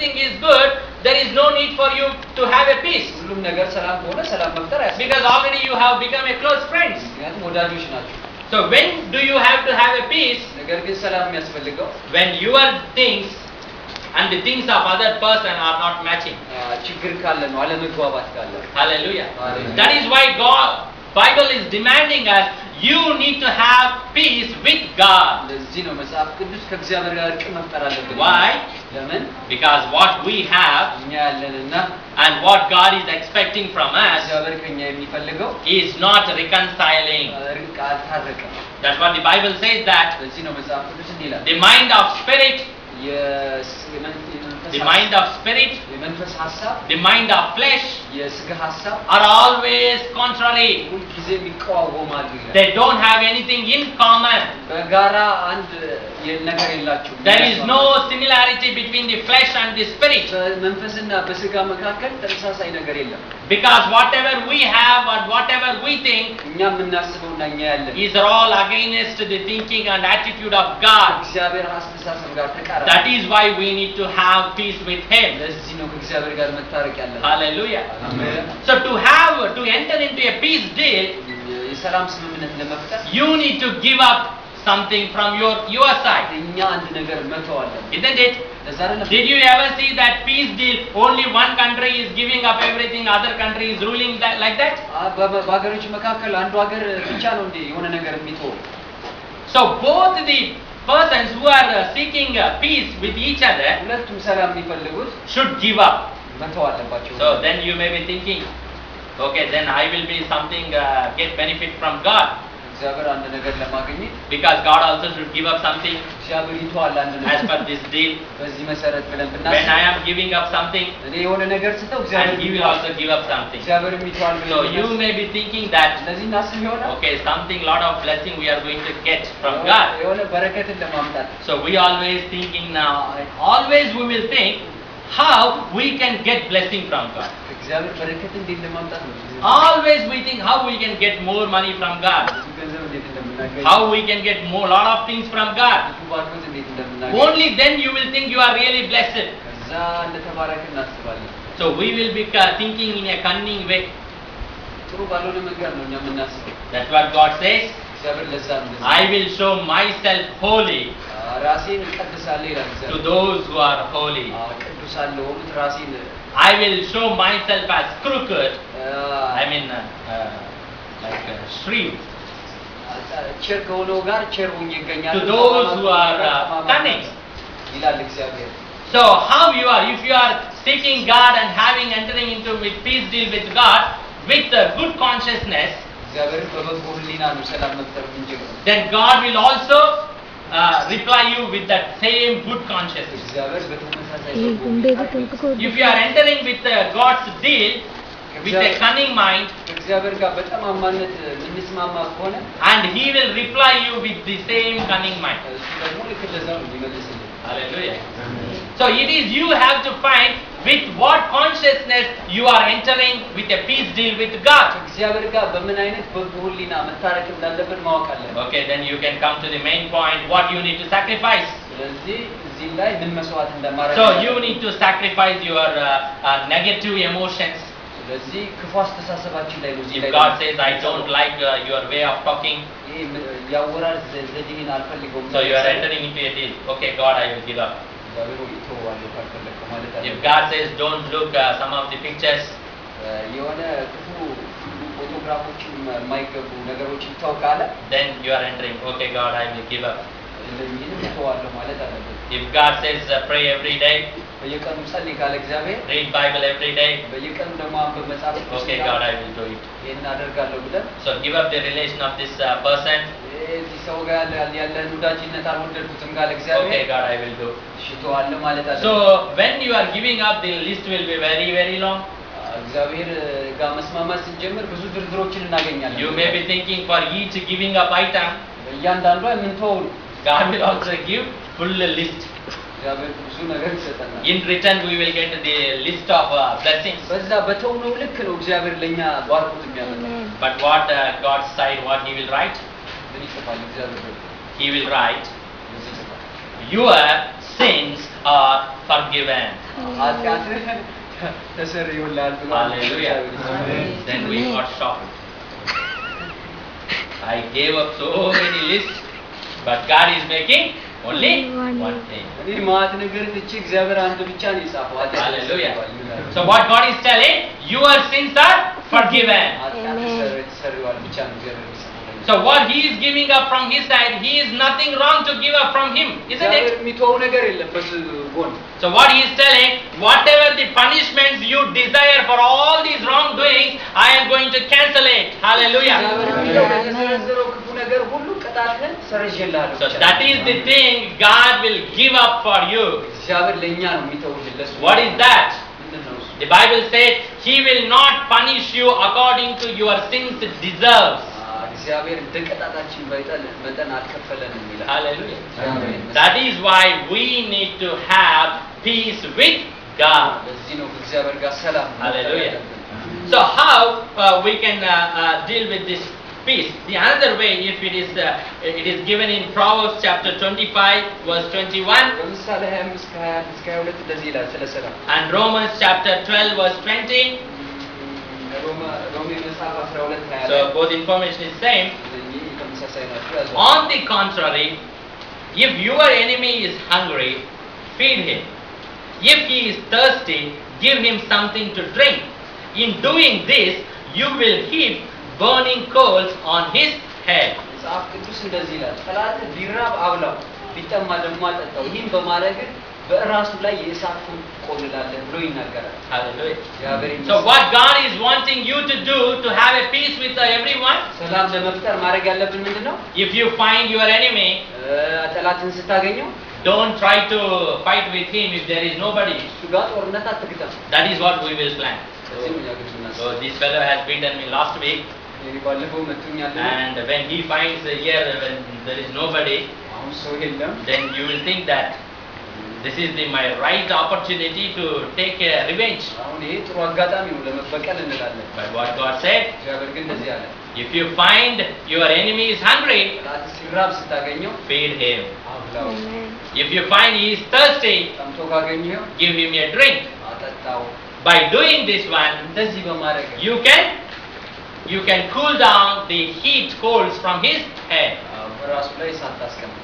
everything is good, there is no need for you to have a peace. ሁሉም ነገር ሰላም ከሆነ ሰላም መፍጠር አያስፈልግም። Because already you have become a close friends. ምክንያቱም ወዳጆች ናቸው። So when do you have to have a peace? ነገር ግን ሰላም የሚያስፈልገው When your things and the things of other person are not matching. ችግር ካለ ነው፣ አለመግባባት ካለ። Hallelujah. Hallelujah. That is why Bible is demanding us, you need to have peace with God. ለዚህ ነው መጽሐፍ ቅዱስ ከእግዚአብሔር ጋር እርቅ መፍጠር አለብን። Why? ለምን? Because what we have እኛ ያለንና and what God is expecting from us እግዚአብሔር ከኛ የሚፈልገው is not reconciling. እርቅ አልታረቀም። That's what the Bible says, that ለዚህ ነው መጽሐፍ ቅዱስ እንዲህ ይላል። the mind of spirit, the mind of spirit, የመንፈስ ሐሳብ፣ the mind of flesh የስጋ ሐሳብ are always contrary. ሁልጊዜ የሚቃወማሉ ይላል። They don't have anything in common. በጋራ አንድ ነገር የላቸውም። There is no similarity between the flesh and the spirit. በመንፈስና በስጋ መካከል ተመሳሳይ ነገር የለም። Because whatever we have and whatever we think እኛ የምናስበውና እኛ ያለን is all against the thinking and attitude of God. እግዚአብሔር አስተሳሰብ ጋር ተቃራኒ። That is why we need to have peace with Him. ለዚህ ነው ከእግዚአብሔር ጋር መታረቅ ያለብን። Hallelujah. አሜን። So to enter into a peace deal, የሰላም ስምምነት ለመፍጠር you need to give up something from your side. እኛ አንድ ነገር መተው አለብን። Isn't it? ለዛሬ Did you ever see that peace deal, only one country is giving up everything, other country is ruling that, like that? በሀገሮች መካከል አንዱ ሀገር ብቻ ነው እንዴ የሆነ ነገር የሚተው? So both the persons who are seeking peace with each other ሁለቱም ሰላም የሚፈልጉት should give up. መተው አለባቸው። So then you may be thinking, okay, then I will be something, get benefit from God. እግዚአብሔር አንድ ነገር ለማግኘት Because God also should give up something እግዚአብሔር ይተዋል አንድ ነገር as per this deal. በዚህ መሰረት ብለን When ብናስብ I am giving up something, እኔ የሆነ ነገር ስተው and እግዚአብሔር He will also give up something. እግዚአብሔር ይተዋል So ብለን you may be thinking that, ስለዚህ እናስብ ይሆናል okay, something, lot of blessing we are going to get from God. የሆነ በረከትን ለማምጣት So we always thinking now, always we will think how we can get blessing from God. እግዚአብሔር በረከት እንዴት ለማምጣት ነው? Always we think how we can get more money from God. ገንዘብ እንዴት እንደምናገኝ How we can get more, lot of things from God. ባርኮት እንዴት እንደምናገኝ Only then you will think you are really blessed. ከዛ እንደተባረክ እናስባለን። So we will be thinking in a cunning way. ጥሩ ባልሆነ መንገድ ነው እኛ የምናስበው። That's what God says. እግዚአብሔር ለዛ ነው I will show myself holy ራሴን እቀድሳለሁ ይላል to እግዚአብሔር። those who are holy. ቅዱሳለሁ ሆኑት ራሴን I will show myself as crooked. I mean, like shrewd. ቸር ከሆነው ጋር ቸር ሆኜ ይገኛል። To those who are cunning. ይላል እግዚአብሔር። So how you are, if you are seeking God and entering into with peace deal with God with a good consciousness, እግዚአብሔር በበጎ ሕሊና ነው ሰላም መፍጠር የምንችለው። then God will also reply you with that same good consciousness. እግዚአብሔር በተመሳሳይ If you are entering with God's deal with a cunning mind, እግዚአብሔር ጋር በጠማማነት የምንስማማ ከሆነ and He will reply you with the same cunning mind. እሱ ደግሞ ልክ እንደዛው ነው የሚመልስልን። Hallelujah. So it is you have to find with what consciousness you are entering with a peace deal with God. እግዚአብሔር ጋር በምን አይነት በጎ ሕሊና መታረቅ እንዳለብን ማወቅ አለብን። Okay, then you can come to the main point, what you need to sacrifice. ስለዚህ እዚህ ላይ ምን መስዋዕት እንደማረግ So you need to sacrifice your negative emotions. ስለዚህ ክፉ አስተሳሰባችን ላይ ነው እዚህ If ላይ God says, I don't like your way of talking, ይሄ ያወራር ዘዴን አልፈልገውም። so you are entering into a deal. Okay, God, I will give up. እግዚአብሔር ሆይ ተወዋለሁ ካልፈለግከው ማለት If አለ። God says, don't look some of the pictures, የሆነ ክፉ ፎቶግራፎችን የማይገቡ ነገሮችን ተው ካለ then you are entering, okay, God, I will give up. ይህንም ተወዋለሁ ማለት አለብን። If God says, pray every day, በየቀኑ ጸልይ ካለ እግዚአብሔር read Bible every day, በየቀኑ ደግሞ አንብብ መጽሐፍ ቅዱስ okay, God, I will do it. ይሄን አደርጋለሁ ብለን So give up the relation of this person, እዚህ ሰው ጋር ያለን ወዳጅነት አልወደድኩትም ካለ okay, እግዚአብሔር God, I will do. ሽቶዋለሁ ማለት አለብን። So when you are giving up, the list will be very, very long. እግዚአብሔር ጋር መስማማት ስንጀምር ብዙ ድርድሮችን እናገኛለን። You may be thinking for each giving up item, እያንዳንዷ የምንተወው ነው። God will also give full list. እግዚአብሔር ብዙ ነገር ይሰጠናል። In return, we will get the list of blessings. በዛ በተውነው ልክ ነው እግዚአብሔር ለኛ ባርኮት የሚያመጣው። But what God's side, what He will write? ምን ይጽፋል እግዚአብሔር? He will write, እዚህ ይጽፋል። your sins are forgiven. ኃጢአትህ ተሰርዮልሃል ብሎ Hallelujah. Then we got shocked. I gave up so many lists, but God is making only one thing. እኔ ማለት ነገር ትቼ እግዚአብሔር አንድ ብቻ ነው የጻፈው። Hallelujah. So what God is telling, your sins are forgiven. ተሰርዮልሃል ብቻ ነው እግዚአብሔር የሚሰጠው። So what he is giving up from his side, he is nothing wrong to give up from him, isn't it? የሚተወው ነገር የለም በሱ ጎን። So what he is telling, whatever the punishments you desire for all these wrongdoings, I am going to cancel it. Hallelujah. So that is the thing God will give up for you. What is that? The Bible says he will not punish you according to your sins deserves. Hallelujah. That is why we need to have peace with God. Hallelujah. So how we can deal with this peace? The another way, if it is given in Proverbs chapter 25 verse 21 and Romans chapter 12 verse 20. So both information is same. On the contrary, if your enemy is hungry, feed him. If he is thirsty, give him something to drink. In doing this, you will heap burning coals on his head. Hallelujah. So what God is wanting you to do to have a peace with everyone? If you find your enemy, don't try to fight with him if there is nobody. That is what we will plan. So this fellow has beaten me last week, and when he finds here when there is nobody, then you will think that this is my right opportunity to take a revenge. But what God said, if you find your enemy is hungry, feed him. If you find he is thirsty, give him a drink. By doing this one, you can cool down the heat coals from his head.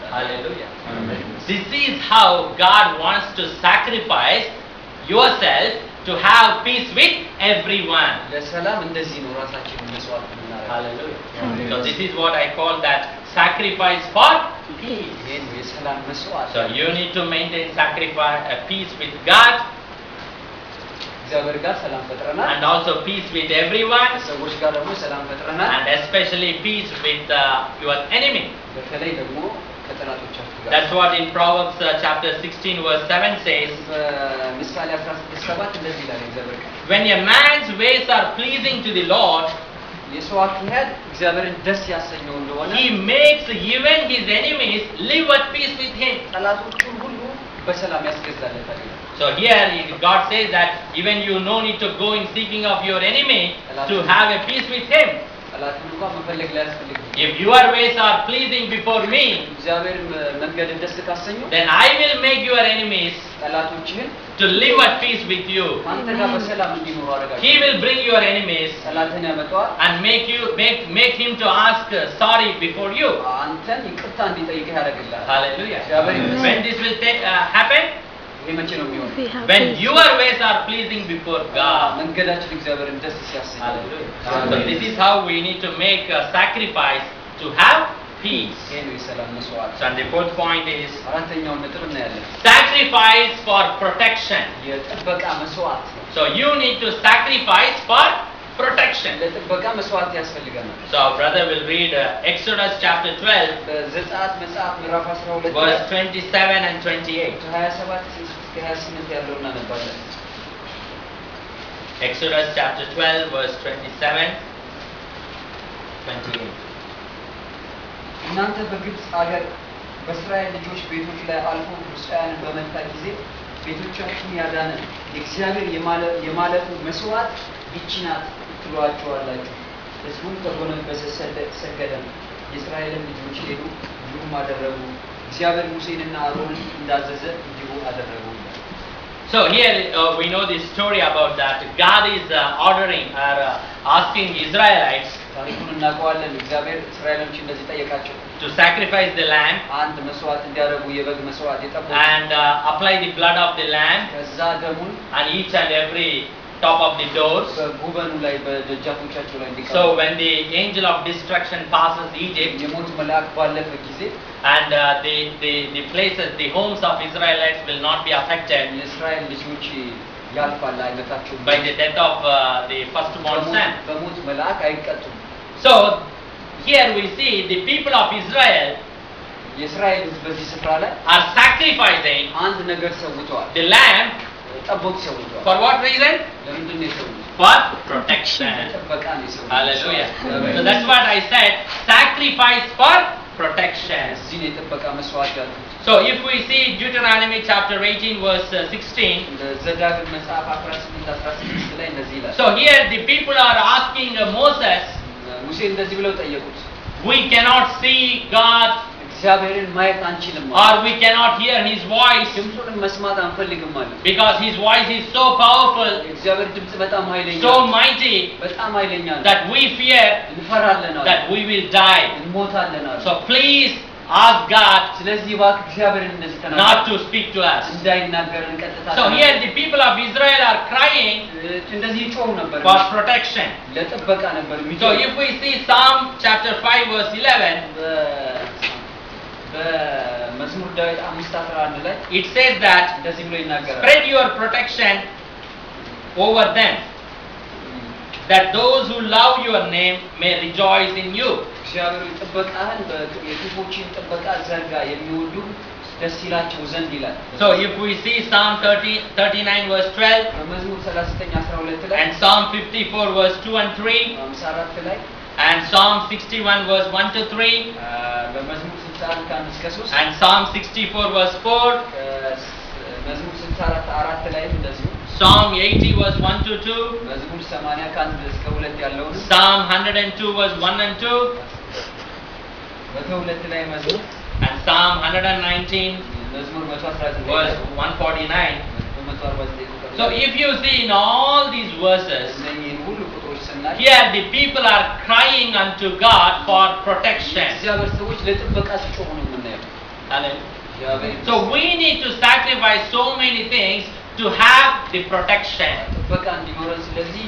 Hallelujah. Amen. This is how God wants to sacrifice yourself to have peace with everyone. Hallelujah. So this is what I call that sacrifice for peace. So you need to maintain sacrifice, peace with God, and also peace with everyone, and especially peace with your enemy. That's what in Proverbs chapter 16 verse 7 says, when a man's ways are pleasing to the Lord, he makes even his enemies live at peace with him. So here God says that even you no need to go in seeking of your enemy to have a peace with him. If your ways are pleasing before me, then I will make your enemies to live at peace with you. He will bring your enemies and make him to ask sorry before you. Hallelujah. When this will happen? When your ways are pleasing before God. Hallelujah. So this is how we need to make a sacrifice to have peace. So and the fourth point is sacrifice for protection. So you need to sacrifice for protection. So our brother will read Exodus chapter 12 verse 27 and 28. Exodus chapter 12 verse 27, 28. እናንተ በግብፅ አገር በእስራኤል ልጆች ቤቶች ላይ አልፎ ግብፃውያንን በመታ ጊዜ ቤቶቻችሁን ያዳነ የእግዚአብሔር የማለቱ መስዋዕት ይህች ናት ትሏቸዋላችሁ። ሕዝቡም ተጎነበሰ ሰገደም። የእስራኤልም ልጆች ሄዱ እንዲሁም አደረጉ። እግዚአብሔር ሙሴንና አሮንን እንዳዘዘ እንዲሁ አደረጉ። So here we know this story about that. God is ordering or asking Israelites ታሪኩን እናውቀዋለን። እግዚአብሔር እስራኤሎችን እንደዚህ ጠየቃቸው። to sacrifice the lamb አንድ መስዋዕት እንዲያደርጉ የበግ መስዋዕት የጠቦት and apply the blood of the lamb ከዛ ደሙን on each and every top of the doors. በጉበኑ ላይ በደጃፎቻቸው ላይ እንዲቀር So when the angel of destruction passes Egypt የሞት መልአክ ባለፈ ጊዜ and the places, the homes of Israelites will not be affected የእስራኤል ልጆች ያልፋል አይነታቸው by the death of the firstborn son. በሞት መልአክ አይቀጡም። So here we see the people of Israel የእስራኤል ሕዝብ በዚህ ስፍራ ላይ are sacrificing አንድ ነገር ሰውተዋል። the lamb ጠቦት ሰውተዋል። for what reason? ለምንድን ነው የሰውት? For protection. ጥበቃ ነው የሰውት። Hallelujah. So that's what I said, sacrifice for protection. እዚህ ነው የጥበቃ መስዋዕት ያሉት። So if we see Deuteronomy chapter 18 verse 16, ዘዳግም መጽሐፍ 18:16 ላይ እንደዚህ ይላል። so here the people are asking Moses, ሙሴ እንደዚህ ብለው ጠየቁት። we cannot see God እግዚአብሔርን ማየት አንችልም or we cannot hear his voice ድምፁን መስማት አንፈልግም ማለት because his voice is so powerful, እግዚአብሔር ድምጽ በጣም ኃይለኛ so mighty በጣም ኃይለኛ that we fear እንፈራለን that we will die. እንሞታለን አለ። So please ask God ስለዚህ እባክህ እግዚአብሔርን እንደዚህ ተናገር not to speak to us. እንዳይናገረን ቀጥታ So here the people of Israel are crying እንደዚህ ይጮሁ ነበር for protection. ለጥበቃ ነበር So የሚጮሁ። if we see Psalm chapter 5 verse 11, በመዝሙር ዳዊት 5:11 ላይ it says that እንደዚህ ብሎ ይናገራል። spread your protection over them, that those who love your name may rejoice in you. እግዚአብሔር ጥበቃህን የክፎችን ጥበቃ ዘርጋ የሚወዱ ደስ ይላቸው ዘንድ ይላል። So if we see Psalm 39 verse 12 በመዝሙር 39:12 ላይ and Psalm 54 verse 2 and 3 54 ላይ and Psalm 61 verse 1 to 3 በመዝሙር 61 ከ1 እስከ 3 and Psalm 64 verse 4 መዝሙር 64 4 ላይ እንደዚሁ Psalm 80 verse 1 to 2 መዝሙር 80 ከ1 እስከ 2 ያለውን Psalm 102 verse 1 and 2 በ2 ላይ መዝሙር and Psalm 119 መዝሙር 119 verse 149. በ149 So if you see in all these verses, እነኚህን ሁሉ ቁጥሮች ስናይ here the people are crying unto God for protection. እግዚአብሔር ሰዎች ለጥበቃ ሲጮሁ ነው የምናየው። Hallelujah. So we need to sacrifice so many things to have the protection. ጥበቃ እንዲኖረን ስለዚህ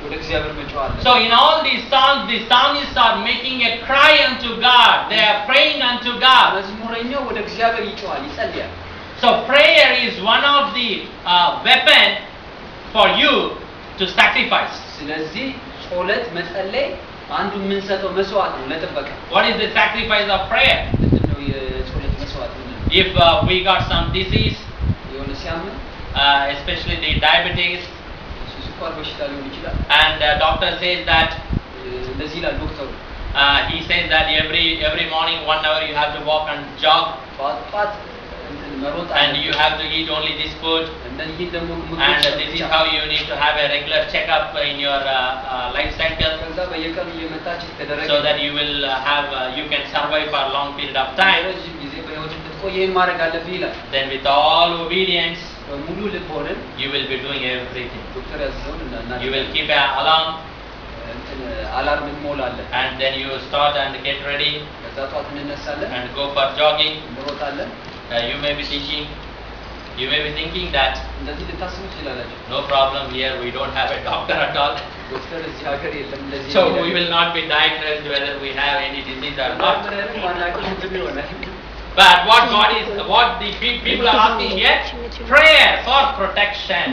ወደ እግዚአብሔር መጮህ አለ። So in all these songs, the psalmists are making a cry unto God. They are praying unto God. መዝሙረኛው ወደ እግዚአብሔር ይጮሃል፣ ይጸልያል። So prayer is one of the weapon for you to sacrifice. ስለዚህ ጸሎት መጸለይ አንዱ የምንሰጠው መስዋዕት ነው ለጥበቃ። What is the sacrifice of prayer? ምንድነው የጸሎት መስዋዕት? If we got some disease, የሆነ ሲያምን especially the diabetes, ስኳር በሽታ ሊሆን ይችላል and doctor says that እንደዚህ ይላል ዶክተሩ he says that every morning 1 hour you have to walk and jog, ጧት መሮጥ and you have to eat only this food, እንደዚህ ደግሞ and this is how you need to have a regular checkup in your life cycle, ከዛ በየቀኑ እየመጣች ተደረገ so that you will have you can survive for a long period of time. ረጅም ጊዜ በህይወት እንድትቆይ ይሄን ማድረግ አለብህ ይላል። Then with all obedience ሙሉ ልብ ሆነን you will be doing everything. ዶክተር ያዘውን እና You will keep an alarm, አላርም እንሞላለን and then you start and get ready ከዛ ጧት እንነሳለን and go for jogging. እንሮጣለን። You may be thinking that እንደዚህ ልታስቡ ትችላላችሁ። no problem here, we don't have a doctor at all, ዶክተር እዚህ ሀገር የለም እንደዚህ so we will not be diagnosed whether we have any disease or not. But what the people are asking here, prayer for protection.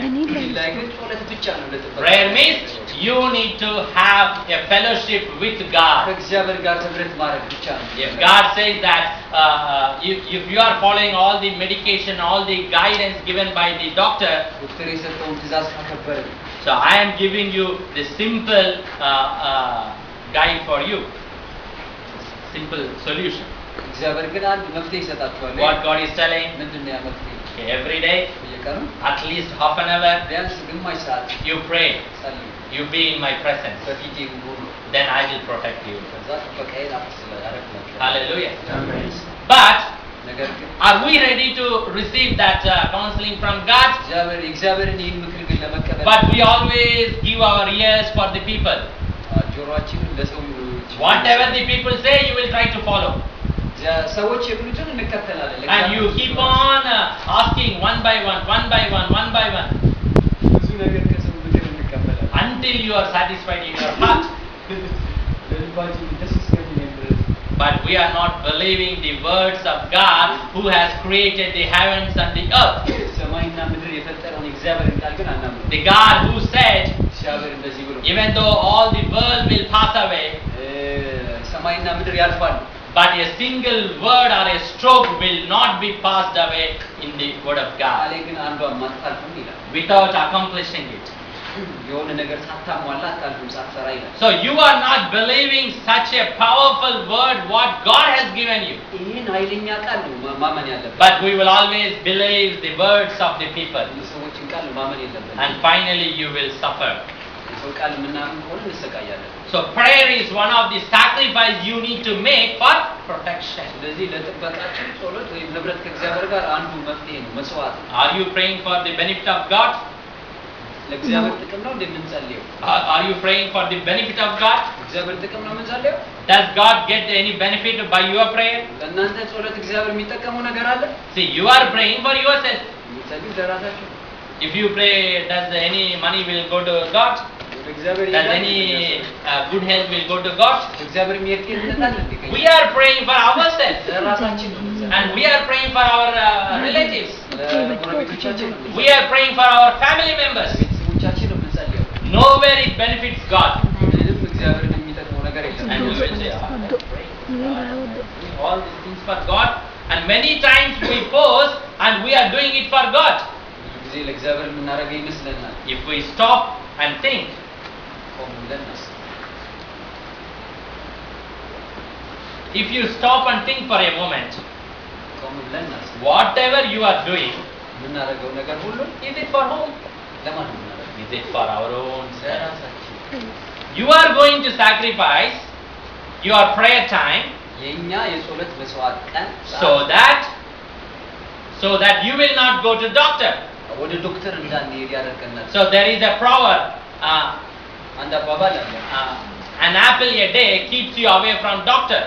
Prayer means you need to have a fellowship with God. If God says that if you are following all the medication, all the guidance given by the doctor, so I am giving you the simple guide for you, simple solution. What God is telling, every day, at least half an hour, you pray, you be in my presence, then I will protect you. Hallelujah. But ነገር ግን Are we ready to receive that counseling from God? እግዚአብሔርን ይህን ምክር ግን ለመቀበል But we always give our ears for the people. ጆሮአችንን ለሰዎች Whatever the people say, you will try to follow. ሰዎች የሚሉትን እንከተላለን And you keep on asking one by one, one by one, one by one, ብዙ ነገር ከሰው ምክር እንቀበላለን until you are satisfied in your heart. ለልባችን ደስ እስከሚለን ድረስ But we are not believing the words of God who has created the heavens and the earth. ሰማይና ምድር የፈጠረውን እግዚአብሔርን ቃል ግን አናምንም The God who said, እግዚአብሔር እንደዚህ ብሎ even though all the world will pass away, ሰማይና ምድር ያልፋሉ but a single word or a stroke will not be passed away in the word of God ቃሌ ግን አንዷን ማታልፍም ይላል without accomplishing it. የሆነ ነገር ሳታሟላ አታልፍም ሳትሰራ ይላል So you are not believing such a powerful word what God has given you. ይህን ኃይለኛ ቃል ነው ማመን ያለበት But we will always believe the words of the people. የሰዎችን ቃል ማመን የለብንም And finally you will suffer. የሰው ቃል የምናምን ከሆነ እንሰቃያለን So prayer is one of the sacrifice you need to make for protection. ስለዚህ ለጥበቃችን ጸሎት ወይም ንብረት ከእግዚአብሔር ጋር አንዱ መፍትሄ ነው መስዋዕት Are you praying for the benefit of God? ለእግዚአብሔር ጥቅም ነው እንደምንጸልየው Are you praying for the benefit of God? እግዚአብሔር ጥቅም ነው የምንጸልየው Does God get any benefit by your prayer? ለእናንተ ጸሎት እግዚአብሔር የሚጠቀመው ነገር አለ See, you are praying for yourself. የሚጸልዩ ለራሳችሁ If you pray, does any money will go to God? እግዚአብሔር Does any good health will go to God? እግዚአብሔር የሚያስኬድነታል We are praying for ourselves. ለራሳችን ነው And we are praying for our relatives. ለጎረቤቶቻችን ነው We are praying for our family members. ቤተሰቦቻችን ነው የምንጸልየው Nowhere it benefits God. ምንም እግዚአብሔርን የሚጠቅመው ነገር የለም And we will say, "Ah, doing all these things for God." And many times we pause and we are doing it for God. ብዙ ጊዜ ለእግዚአብሔር የምናደርገው ይመስለናል If we stop and think, ቆም ብለን እናስብ if you stop and think for a moment, ቆም ብለን እናስብ whatever you are doing, የምናደርገው ነገር ሁሉ is it for whom? ለማን ነው የምናደርገው Is it for our own self? ለራሳችን You are going to sacrifice your prayer time የኛ የጸሎት መስዋዕት ቀን so that you will not go to doctor. ወደ ዶክተር እንዳንሄድ ያደርገናል So there is a proverb, አንድ አባባል አለ an apple a day keeps you away from doctor.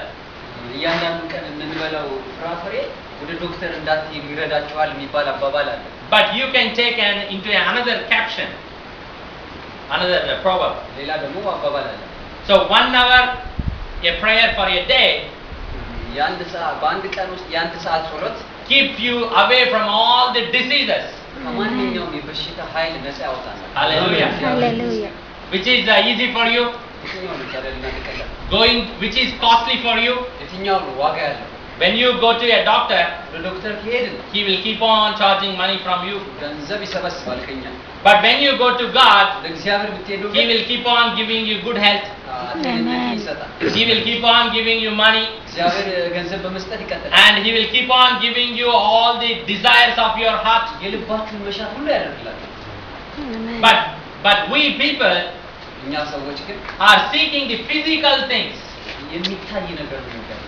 እያንዳንዱ ቀን የምንበላው ፍራፍሬ ወደ ዶክተር እንዳትሄዱ ይረዳችኋል የሚባል አባባል አለ But you can take into another caption, another proverb. ሌላ ደግሞ አባባል አለ So 1 hour a prayer for a day የአንድ ሰዓት በአንድ ቀን ውስጥ የአንድ ሰዓት ጸሎት keep you away from all the diseases. ከማንኛውም የበሽታ ኃይል ነፃ ያወጣናል Hallelujah. Hallelujah. Which is easy for you, የትኛው ነው ታዲያ ልናንተ ቀላል going which is costly for you. የትኛው ነው ዋጋ ያለው When you go to a doctor, ወደ ዶክተር ከሄድን he will keep on charging money from you. ገንዘብ ይሰበስባል ከኛ But when you go to God, ለእግዚአብሔር ብትሄዱ he will keep on giving you good health. ጤንነት ይሰጣል He will keep on giving you money. እግዚአብሔር ገንዘብ በመስጠት ይቀጥላል And he will keep on giving you all the desires of your heart. የልባችሁን መሻት ሁሉ ያደርግላችኋል But we people እኛ ሰዎች ግን are seeking the physical things. የሚታይ ነገር ነው የሚፈልገው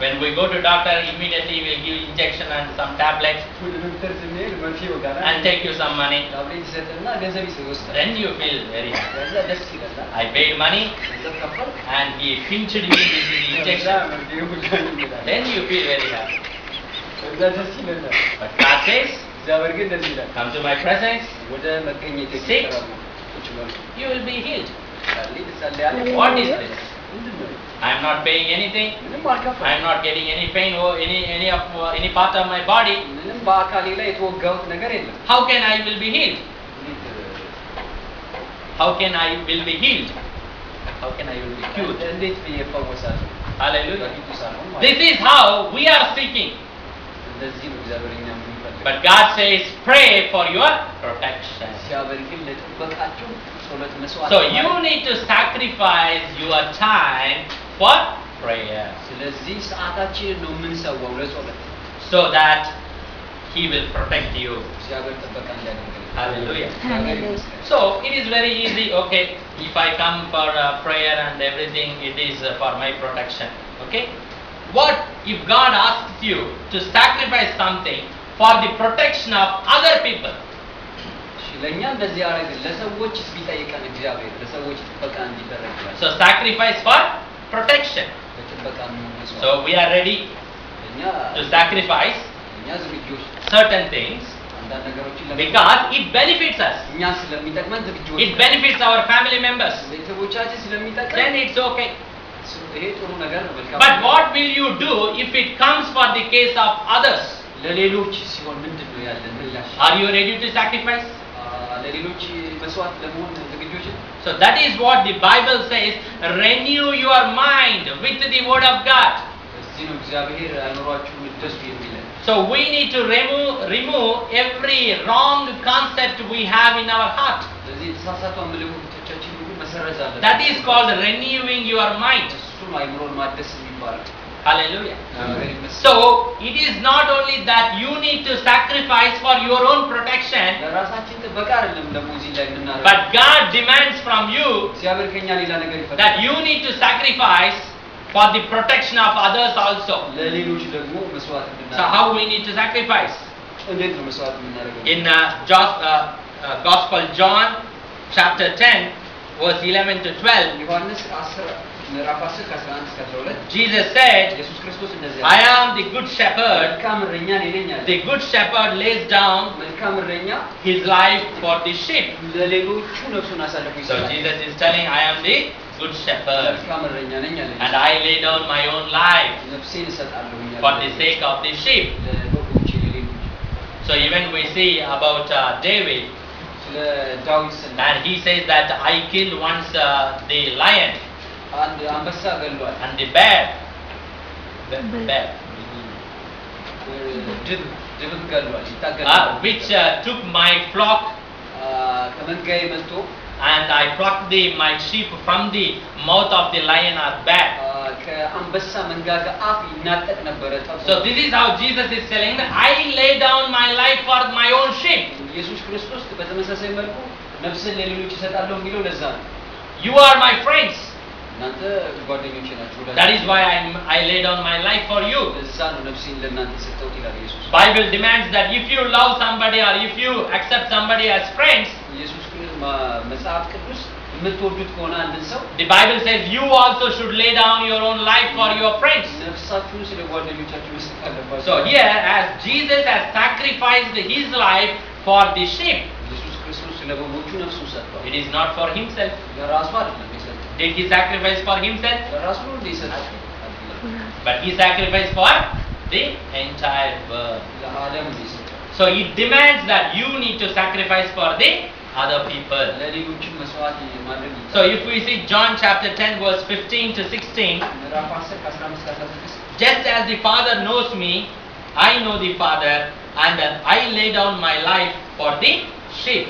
When we go to doctor, immediately he will give injection and some tablets ወደ ዶክተር ስንሄድ መርፌ ይወጋናል and take you some money. ታብሌት ይሰጥና ገንዘብ ይወስዳል Then you feel very happy. ከዛ ደስ ይላል I paid money ገንዘብ ከፈል and he pinched me with the injection. መርፌ ይወጋኝ ይላል Then you feel very happy. ከዛ ደስ ይላል But God says, እግዚአብሔር ግን ደስ ይላል come to my presence, ወደ መገኘት Sit. ይቀራሉ ቁጭ በሉ you will be healed. ጸልይ ትጸልያለህ What is this? ምንድን ነው I am not paying anything. ምንም I አልከፈልም am not getting any pain or any part of my body. ምንም በአካሌ ላይ የተወጋሁት ነገር የለም How can I will be healed? How can I will be healed? How can I will be cured? እንዴት ብዬ እፈወሳለሁ Hallelujah. በፊቱ ሳልሆን ማለት This is how we are seeking. እንደዚህ ነው እግዚአብሔር እኛም የሚፈልገው But God says, pray for your protection. እግዚአብሔር ግን ለጥበቃችሁ ጸሎት መስዋዕት So you need to sacrifice your time for prayer ስለዚህ ሰዓታችንን ነው የምንሰዋው ለጸሎት so that He will protect you. እግዚአብሔር ጥበቃ እንዲያደርግልን Hallelujah. Hallelujah. So it is very easy. Okay, if I come for prayer and everything, it is for my protection. Okay. what if God asks you to sacrifice something for the protection of other people? ለእኛ እንደዚህ ያደረግን ለሰዎች ቢጠይቀን እግዚአብሔር ለሰዎች ጥበቃ እንዲደረግላቸው So sacrifice for protection. በጥበቃ ነው። So we are ready to sacrifice እኛ ዝግጁዎች certain things አንዳንድ ነገሮችን because it benefits us. እኛ ስለሚጠቅመን ዝግጁዎች It benefits our family members. ቤተሰቦቻችን ስለሚጠቅመን Then it's okay. ይሄ ጥሩ ነገር ነው መልካም But what will you do if it comes for the case of others? ለሌሎች ሲሆን ምንድነው ያለን ምላሽ? Are you ready to sacrifice? ለሌሎች መስዋዕት ለመሆን ዝግጁዎች? So that is what the Bible says, renew your mind with the word of God. እዚህ ነው እግዚአብሔር አእምሮአችሁን እደሱ የሚለን። So we need to remove every wrong concept we have in our heart. ስለዚህ የተሳሳቱ አመለካከቶቻችን ሁሉ መሰረዝ አለበት። That is called renewing your mind. እሱ ነው አእምሮን ማደስ የሚባለው። Hallelujah. So it is not only that you need to sacrifice for your own protection, ለራሳችን ጥበቃ አይደለም ደግሞ እዚህ ላይ የምናደርገው። but God demands from you እግዚአብሔር ከኛ ሌላ ነገር ይፈልጋል። that you need to sacrifice for the protection of others also. ለሌሎች ደግሞ መስዋዕት እንድናደርግ። So how we need to sacrifice? እንዴት ነው መስዋዕት የምናደርገው? In Gospel John chapter 10 verse 11 to 12, ዮሐንስ 10 ምዕራፍ 10 ከ11 እስከ 12 Jesus said, ኢየሱስ ክርስቶስ እንደዚህ I am the good shepherd. መልካም እረኛ እኔ ነኝ አለ። The good shepherd lays down መልካም እረኛ his life for the sheep. ለሌሎቹ ነፍሱን አሳልፎ So ይሰጣል። Jesus is telling, I am the good shepherd, መልካም እረኛ ነኝ አለ። and I lay down my own life ነፍሴን እሰጣለሁ for the sake of the sheep. ለበጎቼ ለሌሎች። So even we see about David, ስለ ዳዊት ስናይ and he says that I killed once the lion አንድ አንበሳ ገሏል። and the bear. Bear. ድብም ገሏል ይታገላል። Which took my flock, ከመንጋዬ መጥቶ and I plucked my sheep from the mouth of the lion or bear. ከአንበሳ መንጋጋ አፍ ይናጠቅ ነበረ። So this is how Jesus is telling that I lay down my life for my own sheep. ኢየሱስ ክርስቶስ በተመሳሳይ መልኩ ነፍስን ለሌሎች ይሰጣለሁ የሚለው ለዛ ነው። You are my friends. እናንተ ጓደኞቼ ናችሁ። That is why I lay down my life for you. ለዛ ነው ነፍሴን ለእናንተ የሰጠሁት ይላል ኢየሱስ። Bible demands that if you love somebody or if you accept somebody as friends, ኢየሱስ ክርስቶስ መጽሐፍ ቅዱስ የምትወዱት ከሆነ አንድን ሰው the Bible says you also should lay down your own life for your friends. ነፍሳችሁን ስለ ጓደኞቻችሁ መስጠት አለባችሁ። So here, as Jesus has sacrificed his life for the sheep, ኢየሱስ ክርስቶስ ስለ በጎቹ ነፍሱን ሰጥቷል። it is not for himself. ለራሱ አይደለም የሰጠው። Did he sacrifice for himself? ለራሱ ነው እንደ የሰጠው But he sacrificed for the entire world. ለዓለም ነው የሰጠው። So it demands that you need to sacrifice for the other people. ለሌሎችም መስዋዕት ማድረግ ይችላል። So if we see John chapter 10 verse 15 to 16, ምዕራፍ 10 ከ15 እስከ 16 just as the Father knows me, I know the Father, and that I lay down my life for the sheep.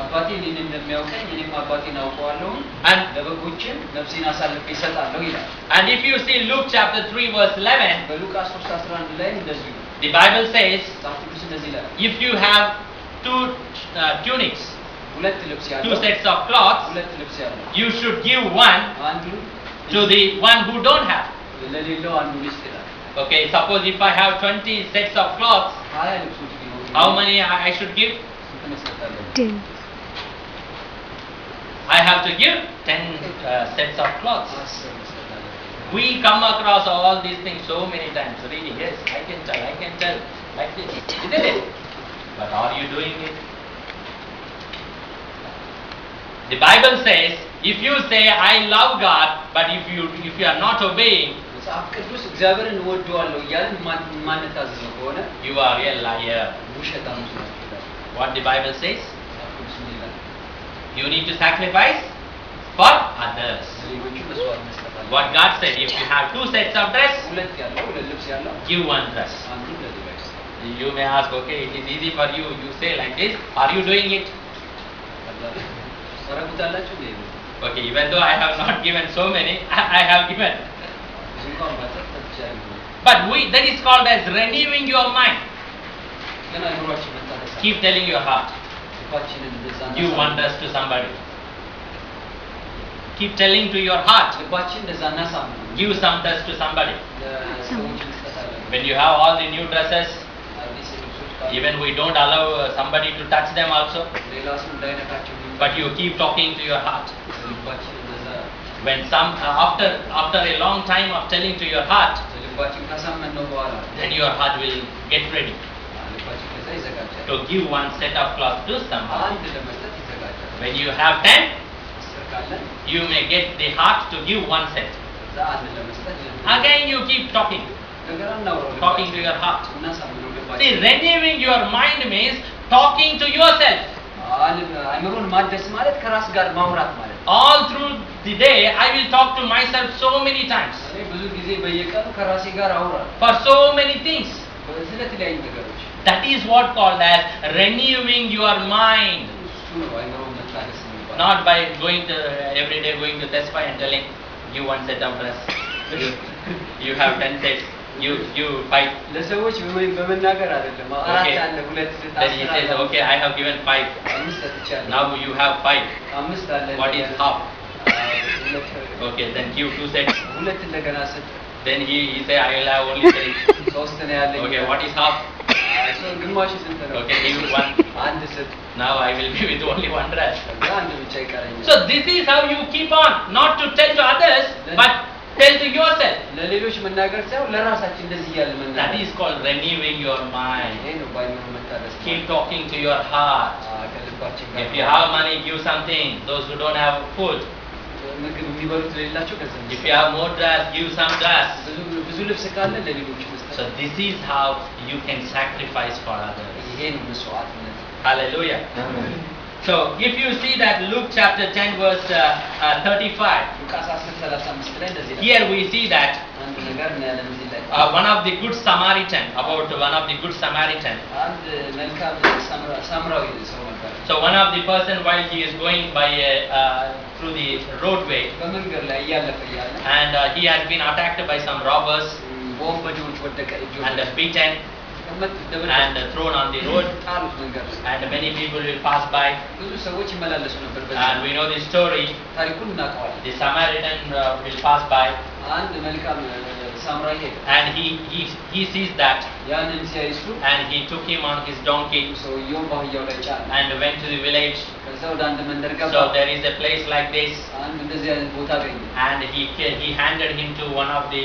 አባቴ እኔን እንደሚያውቀኝ እኔም አባቴን አውቀዋለሁ And ለበጎችም ነፍሴን አሳልፌ እሰጣለሁ ይላል። and if you see Luke chapter 3 verse 11, በሉቃስ 3:11 ላይ እንደዚሁ the Bible says, መጽሐፍ ቅዱስ እንደዚህ ይላል። if you have two tunics, ሁለት ልብስ two ያለው sets of cloths, ሁለት ልብስ ያለው you should give one አንዱን to the one who don't have. ለሌለው አንዱን ይስጥ ይላል። Okay, suppose if I have 20 sets of cloths, 20 ልብሶች ቢኖሩ how many I should give? ስንት መስጠት አለብን? 10. I have to give 10 sets of cloths. 10 መስጠት አለብን። We come across all these things so many times, really. Yes, I can tell, like this, isn't it? But are you doing it? The Bible says, if you say I love God, but if you are not obeying, መጽሐፍ ቅዱስ እግዚአብሔርን እወደዋለሁ እያልን ማንታዘዘው ከሆነ you are a liar. ውሸታሞች ናቸው ይላል What the Bible says? መጽሐፍ ቅዱስ ምን ይላል? You need to sacrifice for others. ለሌሎቹ መስዋዕት መስጠት አለብን። What God said, if you have two sets of dress, ሁለት ያለው ሁለት ልብስ ያለው give one dress. አንዱን ለሌላ ይስጥ። You may ask, okay, it is easy for you. You say like this. Are you doing it? ታረጉታላችሁ እንዴ? Okay, even though I have not given so many, I have given. እንኳን ባጠጣ ይችላል። But that is called as renewing your mind. ገና አይምሮአችን መታደስ Keep telling your heart. ልባችንን እንደዛ Give one dress to somebody. keep telling to your heart. ልባችን እንደዛ እናሳምነው። Give some dress to somebody. ለሰዎች መስጠት አለብን። When you have all the new dresses, አዲስ ልብሶች ካሉ even we don't allow somebody to touch them also, ሌላ ሰው እንዳይነካቸው but you keep talking to your heart. ልባችን እንደዛ When after a long time of telling to your heart, ልባችን ካሳመነው በኋላ then your heart will get ready ልባችን ከዛ ይዘጋጃል። to give one set of clothes to somebody. አንድ ለመስጠት ይዘጋጃል። When you have 10, አስር ካለን you may get the heart to give one set. ከዛ አንድ ለመስጠት Again you keep talking talking to your heart. እናሳምነው ልባችን See, renewing your mind means talking to yourself. አይምሮን ማደስ ማለት ከራስ ጋር ማውራት ማለት ነው። All through the day I will talk to myself so many times እኔ ብዙ ጊዜ በየቀኑ ከራሴ ጋር አውራለሁ for so many things. ስለተለያዩ ነገሮች። That is what called as renewing your mind. እሱ ነው አይምሮን መታደስ የሚባለው። Not by going to every day going to testify and telling you one set of dress. You have 10 sets. You fight. ለሰዎች በመናገር አይደለም። አራት አለ ሁለት Then he says, okay, I have given 5. አምስት ሰጥቻለሁ። Now you have 5. አምስት አለ። What is half? Okay, then give 2 sets. ሁለት እንደገና ሰጥ። Then he say, I will have only 3. ሶስት ነው ያለኝ። Okay, what is half? ግማሽ ስንት ነው? Okay, give 1. አንድ ሰጥ። Now I will be with only 1 dress. አንድ ብቻ ይቀረኛል። So this is how you keep on, not to tell to others, but tell to yourself. ለሌሎች መናገር ሳይሆን ለራሳችን እንደዚህ እያልን መናገር። That is called renewing your mind. ይሄ ነው በአይምሮ መታደስ። Keep talking to your heart. ከልባችን ጋር። If you have money, give something. Those who don't have food. ምግብ የሚበሉት ለሌላቸው ገንዘብ። If you have more dress, give some dress. ብዙ ልብስ ካለ ለሌሎች መስጠት። So this is how you can sacrifice for others. ይሄ ነው መስዋዕትነት። Hallelujah. So if you see that Luke chapter 10 verse 35, ሉቃስ 10:35 ላይ እንደዚህ ነው። here we see that አንድ ነገር እናያለን እዚህ ላይ። one of the good Samaritan, about one of the good Samaritan. አንድ መልካም ሳምራዊ ሰው ነበር። So one of the person while he is going by through the roadway, በመንገድ ላይ እያለፈ እያለ and he has been attacked by some robbers በወንበዴዎች ወደቀ። and beaten and thrown on the road, ጣሉት መንገድ ላይ። and many people will pass by, ብዙ ሰዎች ይመላለሱ ነበር በዚህ። and we know the story. ታሪኩን እናውቀዋለን። The Samaritan will pass by, አንድ መልካም ሳምራዊ ሄደ። and he sees that, ያንን ሲያይ እሱ and he took him on his donkey ሰውየውን በአህያው ላይ ጫነ። and went to the village. ከዛ ወደ አንድ መንደር ገባ። So there is a place like this, አንድ እንደዚህ አይነት ቦታ አገኘ። and he handed him to one of the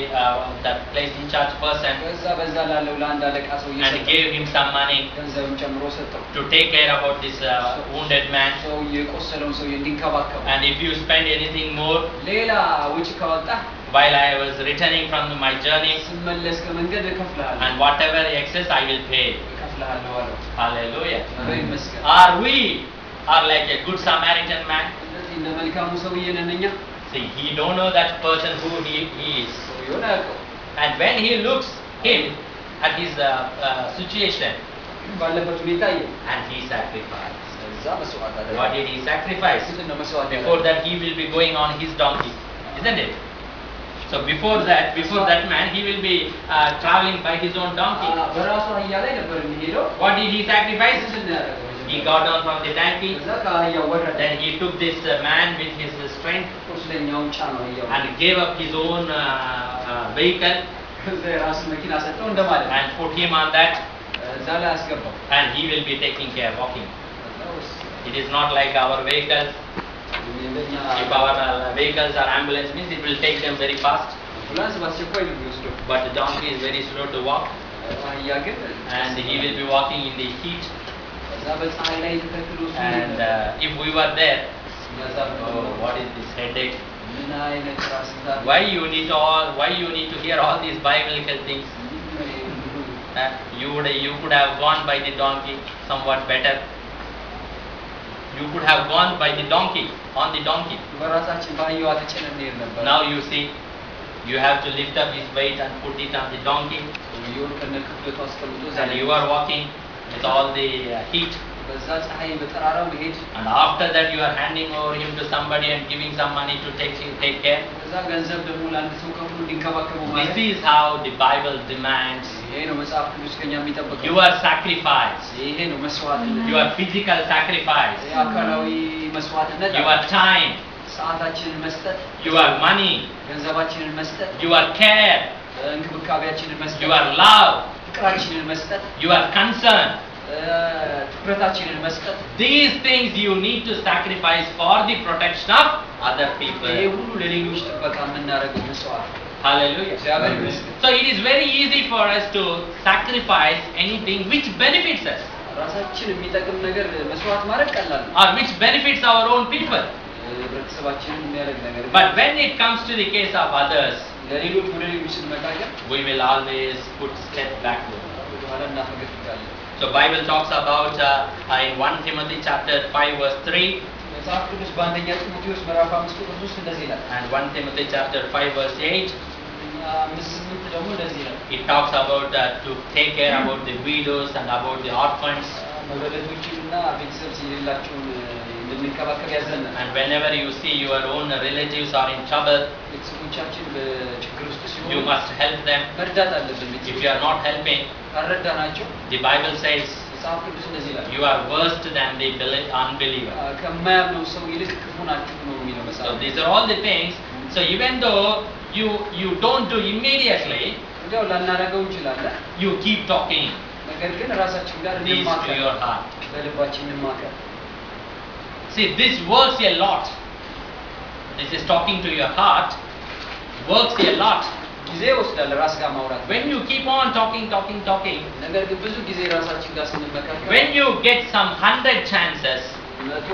that place in charge person, ከዛ በዛ ላለው ለአንድ አለቃ ሰውዬ and ሰጠው። gave him some money ገንዘብም ጨምሮ ሰጠው። to take care about this wounded man. ሰውዬ የቆሰለውን ሰውዬ እንዲንከባከቡ። And if you spend anything more, ሌላ ወጪ ካወጣ while I was returning from my journey, ስመለስ ከመንገድ እከፍልሃለሁ። and whatever excess I will pay. እከፍልሃለሁ አለው። Hallelujah. ኧረ ይመስገን። Are like a good Samaritan man? እንደዚህ እንደ መልካሙ ሰውዬ ነን እኛ። See, he don't know that person who he is. ሰውዬውን አያውቀው። And when he looks him at his situation, ባለበት ሁኔታ አየ። and he sacrificed. እዛ መስዋዕት አደረገ። What did he sacrifice? ምንድን ነው መስዋዕት Before ያደረገው? that he will be going on his donkey, isn't it? So before that man, he will be traveling by his own donkey. በራሱ አህያ ላይ ነበር የሚሄደው። What did he sacrifice? ምንድን ነው ያደረገው? He got down from the donkey. ከዛ ከአህያው ወረደ። Then he took this man with his strength ቁስለኛውን ጫነው አህያው። and gave up his own vehicle ከዛ የራሱ መኪና ሰጠው እንደማለት ነው። and put him on that, እዛ ላይ አስገባው። and he will be taking care, walking. It is not like our vehicles. If our vehicles are ambulance means it will take them very fast, አምቡላንስ በአስቸኳይ ነው የሚወስደው። but the donkey is very slow to walk, አህያ ግን and he will be walking in the heat. ከዛ በፀሐይ ላይ ተከትሎ And if we were there, እዛ oh, what is this headache? ምን አይነት ራስ ምታት! Why you need to hear all these biblical things? You could have gone by the donkey somewhat better. You could have gone by the donkey, on the donkey. በራሳችን በአህያዋ ተጭነን እንሄድ ነበር። Now you see, you have to lift up his weight and put it on the donkey, ሰውየውን ከነክብደቱ አስቀምጦ እዛ and ላይ you are walking with all the heat. በዛ ፀሐይ በጠራራው መሄድ። And after that you are handing over him to somebody and giving some money to take care. ከዛ ገንዘብ ደግሞ ለአንድ ሰው ከፍሎ እንዲንከባከቡ ማለት። This is how the Bible demands ይሄ ነው መጽሐፍ ቅዱስ ከኛ የሚጠብቀው። your sacrifice, ይሄ ነው መስዋዕትነት። your physical sacrifice, የአካላዊ መስዋዕትነት፣ your time, ሰዓታችንን መስጠት your money, ገንዘባችንን መስጠት your care, እንክብካቤያችንን መስጠት your love, ፍቅራችንን መስጠት your concern. ትኩረታችንን መስጠት These things you need to sacrifice for the protection of other people. ይሄ ሁሉ ለሌሎች ጥበቃ የምናደርገው መስዋዕት Hallelujah. So it is very easy for us to sacrifice anything which benefits us ራሳችን የሚጠቅም ነገር መስዋዕት ማድረግ ቀላል ነው or which benefits our own people. ህብረተሰባችንን የሚያደርግ ነገር But when it comes to the case of others, ለሌሎች ወደ ሌሎች ስንመጣ ግን we will always put step backward. ወደ ኋላ እናፈገፍጋለን So Bible talks about in 1 Timothy chapter 5 verse 3 መጽሐፍ ቅዱስ በአንደኛ ጢሞቴዎስ ምዕራፍ 5 ቁጥር 3 እንደዚህ ይላል and 1 Timothy chapter 5 verse 8 8 ደግሞ እንደዚህ ይላል it talks about to take care about the widows and about the orphans. መበለቶችንና ቤተሰብ የሌላቸውን እንድንከባከብ ያዘናል And whenever you see your own relatives are in trouble, ቤተሰቦቻችን በችግር ውስጥ ሲሆኑ you must help them. መርዳት አለብን If you are not helping, ካልረዳናቸው the Bible says መጽሐፍ ቅዱስ እንደዚህ ይላል you are worse than the unbeliever. ከማያምነው ሰው ይልቅ ክፉ ናችሁ ነው የሚለው So መጽሐፍ these are all the things. So even though you don't do immediately, እንዲያው ላናደርገው እንችላለን you keep talking ነገር ግን ራሳችን ጋር these to እንማከር your heart. በልባችን እንማከር See, this works a lot. This is talking to your heart. Works a lot. ጊዜ ይወስዳል ራስ ጋር ማውራት When you keep on talking, ነገር ግን ብዙ ጊዜ ራሳችን ጋር ስንመካከር when you get some 100 chances መቶ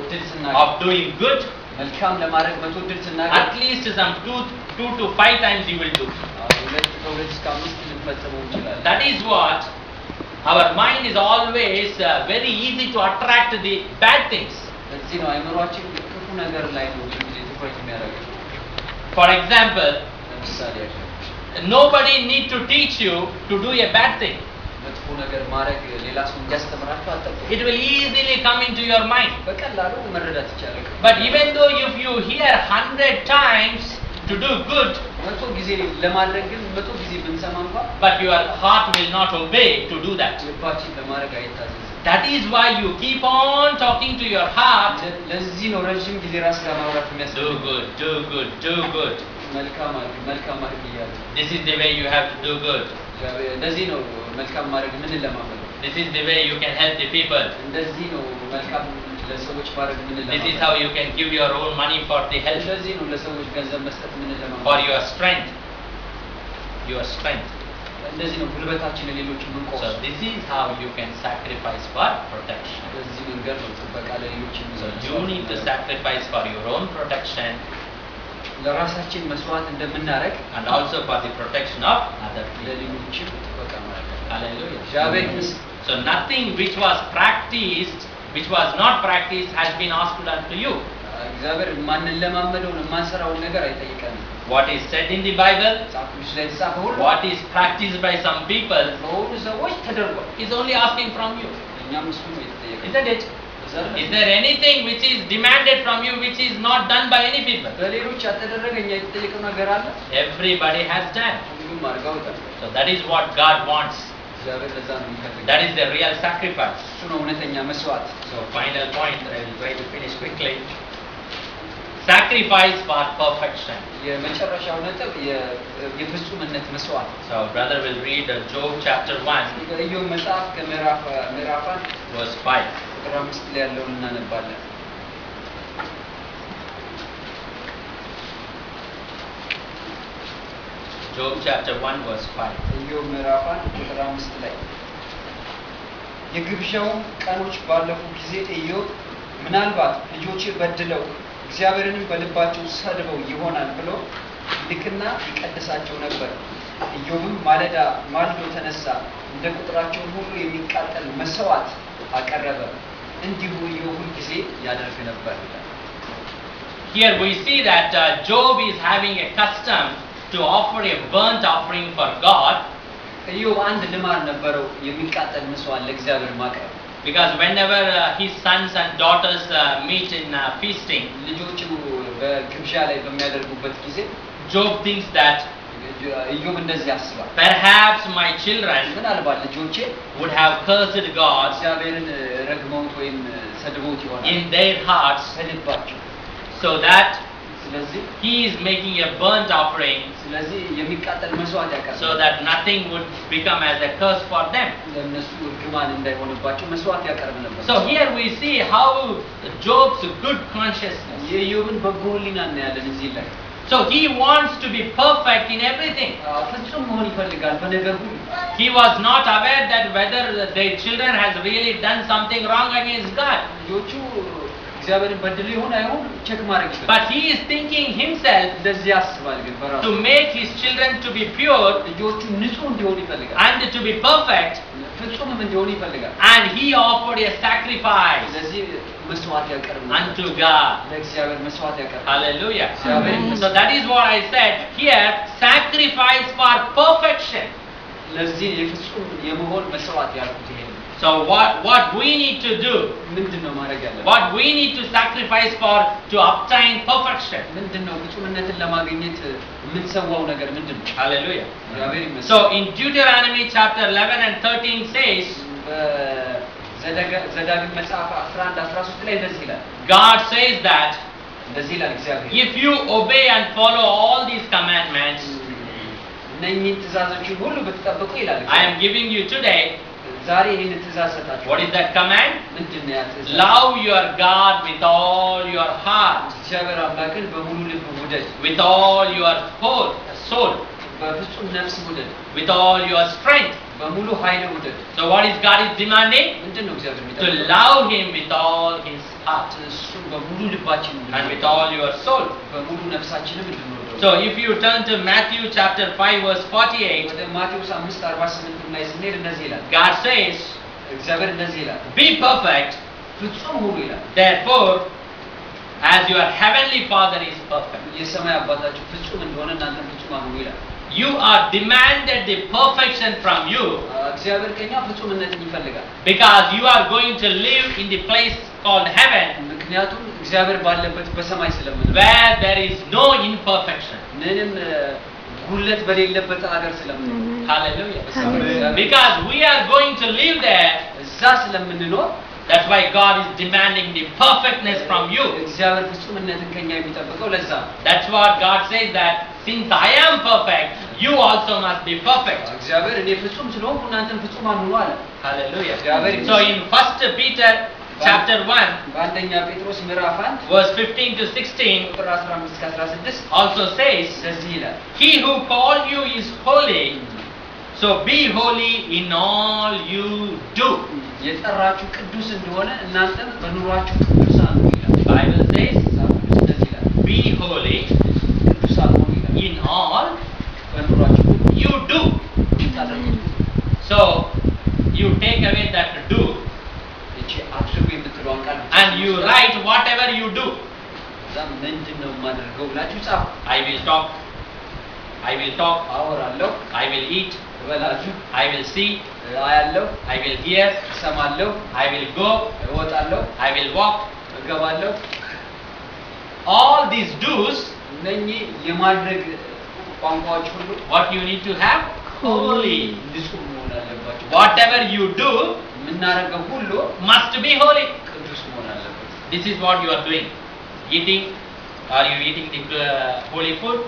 እድል ስናገኝ of doing good, መልካም ለማድረግ መቶ እድል ስናገኝ at least some 2 to 5 times you will do. ከሁለት እስከ 5 ልንፈጽመው እንችላለን That is what our mind is always very easy to attract the bad things. ለዚህ ነው አይምሮአችን ክፉ ነገር ላይ ነው ብዙ ጊዜ ትኩረት የሚያደርገው For example, ለምሳሌ nobody need to teach you to do a bad thing. መጥፎ ነገር ማድረግ ሌላ ሰው እንዲያስተምራችሁ አትጠብቁ It will easily come into your mind. በቀላሉ መረዳት ይቻላል But even though if you hear 100 times to do good, መቶ ጊዜ ለማድረግ ግን መቶ ጊዜ ብንሰማ እንኳን but your heart will not obey to do that. ልባችን ለማድረግ አይታዘዝም That is why you keep on talking to your heart. ለዚህ ነው ረጅም ጊዜ ራስ ጋር ማውራት Do የሚያስፈልገው good, do good, do good. መልካም አድርግ እያለ This is the way you have to do good. እንደዚህ ነው መልካም ማድረግ ምን ለማመን This is the way you can help the people. እንደዚህ ነው መልካም ለሰዎች ማድረግ ምን ለማመን This is how you can give your own money for the help, እንደዚህ ነው ለሰዎች ገንዘብ መስጠት ምን ለማመን for your strength. Your strength. እንደዚህ ነው ጉልበታችን ለሌሎች የምንቆም So this is how you can sacrifice for protection. በዚህ መንገድ ነው ጥበቃ ለሌሎች So you need to sacrifice for your own protection ለራሳችን መስዋዕት እንደምናደርግ and also for the protection of other people. ለሌሎችም ጥበቃ ማለት ነው Hallelujah. እግዚአብሔር ይመስገን So nothing which was practiced, which was not practiced, has been asked unto you. እግዚአብሔር ማንን ለማመደውን የማንሰራውን ነገር አይጠይቀንም What is said in the Bible, መጽሐፍ ቅዱስ ላይ የተጻፈ ሁሉ what is practiced by some people, በሁሉ ሰዎች ተደርጓል is only asking from you. እኛም እሱ ነው የተጠየቀው Isn't it? Is there anything which is demanded from you which is not done by any people? በሌሎች ያልተደረገ እኛ የተጠየቀው ነገር አለ Everybody has done. ሁሉም አድርገውታል So that is what God wants. እግዚአብሔር ለዛ ነው የሚፈልገው That is the real sacrifice. እሱ ነው እውነተኛ መስዋዕት So final point, I will try to finish quickly. Sacrifice for perfection. የመጨረሻው ነጥብ የፍጹምነት መስዋዕት So brother will read Job chapter 1 ኢዮብ መጽሐፍ ከምዕራፍ 1 verse 5. ቁጥር 5 ላይ ያለውን እናነባለን Job chapter 1 verse 5. ኢዮብ ምዕራፍ 1 ቁጥር 5 ላይ የግብዣውም ቀኖች ባለፉ ጊዜ ኢዮብ ምናልባት ልጆቼ በድለው እግዚአብሔርንም በልባቸው ሰድበው ይሆናል ብሎ ልክና ይቀድሳቸው ነበር። ኢዮብም ማልዶ ተነሳ፣ እንደ ቁጥራቸው ሁሉ የሚቃጠል መስዋዕት አቀረበ። እንዲሁ ኢዮብ ሁል ጊዜ ያደርግ ነበር። Here we see that Job is having a custom to offer a burnt offering for God. ኢዮብ አንድ ልማድ ነበረው የሚቃጠል መስዋዕት ለእግዚአብሔር ማቅረብ። Because whenever his sons and daughters meet in feasting, ልጆቹ በግብዣ ላይ በሚያደርጉበት ጊዜ Job thinks that ኢዮብ እንደዚህ ያስባል። perhaps my children ምናልባት ልጆቼ would have cursed God እግዚአብሔርን ረግመውት ወይም ሰድበውት ይሆናል in their hearts. በልባቸው። so that ስለዚህ he is making a burnt offering ስለዚህ የሚቃጠል መስዋዕት ያቀርባል so that nothing would become as a curse for them. ለነሱ እርግማን እንዳይሆንባቸው መስዋዕት ያቀርብ ነበር So here we see how Job's good consciousness. የኢዮብን በጎ ሕሊና እናያለን እዚህ ላይ So he wants to be perfect in everything. ፍጹም መሆን ይፈልጋል በነገር ሁሉ He was not aware that whether their children has really done something wrong against God. ልጆቹ እግዚአብሔርን በድል ይሁን አይሁን ቼክ ማድረግ ይችላል But he is thinking himself እንደዚህ ያስባል ግን በራሱ to make his children to be pure ልጆቹ ንጹህ እንዲሆኑ ይፈልጋል and to be perfect, ፍጹምም እንዲሆኑ ይፈልጋል and he offered a sacrifice ስለዚህ መስዋዕት ያቀርብ unto God. ለእግዚአብሔር መስዋዕት ያቀርብ Hallelujah. Amen. So that is what I said here, sacrifice for perfection. ለዚህ የፍጹም የመሆን መስዋዕት ያልኩት ይሄ ነው So what we need to do, ምንድነው ማድረግ ያለብን what we need to sacrifice for to obtain perfection. ምንድነው ፍጹምነትን ለማግኘት የምንሰዋው ነገር ምንድነው Hallelujah. እግዚአብሔር ይመስገን So in Deuteronomy chapter 11 and 13 says, ዘዳግም መጽሐፍ 11 13 ላይ እንደዚህ ይላል God says that እንደዚህ ይላል እግዚአብሔር if you obey and follow all these commandments እነኚህን ትእዛዞችን ሁሉ ብትጠብቁ ይላል I am giving you today, ዛሬ ይህን ትእዛዝ ሰጣችሁ what is that command? ምንድነው ያ ትእዛዝ Love your God with all your heart, እግዚአብሔር አምላክን በሙሉ ልብ ውደድ with all your soul, በፍጹም ነፍስ ውደድ with all your strength. በሙሉ ኃይል ውደድ So what is God is demanding? ምንድነው እግዚአብሔር To የሚጠብቀው love him with all his heart እሱን በሙሉ ልባችን and with all your soul. በሙሉ ነፍሳችንም እንድንወደው So if you turn to Matthew chapter 5 verse 48, ወደ ማቴዎስ 5:48 ላይ ስንሄድ እንደዚህ ይላል God says, እግዚአብሔር እንደዚህ ይላል be perfect, ፍጹም ሁኑ ይላል therefore, as your heavenly Father is perfect. የሰማይ አባታችሁ ፍጹም እንደሆነ እናንተም ፍጹማን ሁኑ ይላል You are demanded the perfection from you እግዚአብሔር ከኛ ፍጹምነትን ይፈልጋል because you are going to live in the place called heaven ምክንያቱም እግዚአብሔር ባለበት በሰማይ ስለምን where there is no imperfection. ምንም ጉለት በሌለበት ሀገር ስለምን Hallelujah. Amen. Because we are going to live there, እዛ ስለምንኖር that's why God is demanding the perfectness from you. እግዚአብሔር ፍጹምነትን ከኛ የሚጠብቀው ለዛ That's what God says, that since I am perfect, you also must be perfect. እግዚአብሔር እኔ ፍጹም ስለሆንኩ እናንተም ፍጹማን ሁኑ አለ Hallelujah. እግዚአብሔር So in 1 Peter chapter 1 በአንደኛ ጴጥሮስ ምዕራፍ 1 verse 15 to 16 ቁጥር 15 እስከ 16 also says, እንደዚህ ይላል He who called you is holy, so be holy in all you do. የጠራችሁ ቅዱስ እንደሆነ እናንተም በኑሯችሁ ቅዱሳን ሁኑ ይላል Bible says, እንደዚህ ይላል be holy ቅዱሳን ሁኑ ይላል in all በኑሯችሁ you do. ታደርጉ So you take away that do እቺ አድርጉ የምትለውን ቃል and you write whatever you do. እዛ ምንድነው የማደርገው ብላችሁ ጻፉ I will talk, አወራለሁ I will eat, እበላለሁ I will see, አያለሁ I will hear, እሰማለሁ I will go, እወጣለሁ I will walk. እገባለሁ All these do's, እነኚህ የማድረግ ቋንቋዎች ሁሉ what you need to have? Holy. ንጹህ መሆን አለባቸው Whatever you do የምናደርገው ሁሉ must be holy. ቅዱስ መሆን አለበት This is what you are doing. Eating, are you eating the holy food?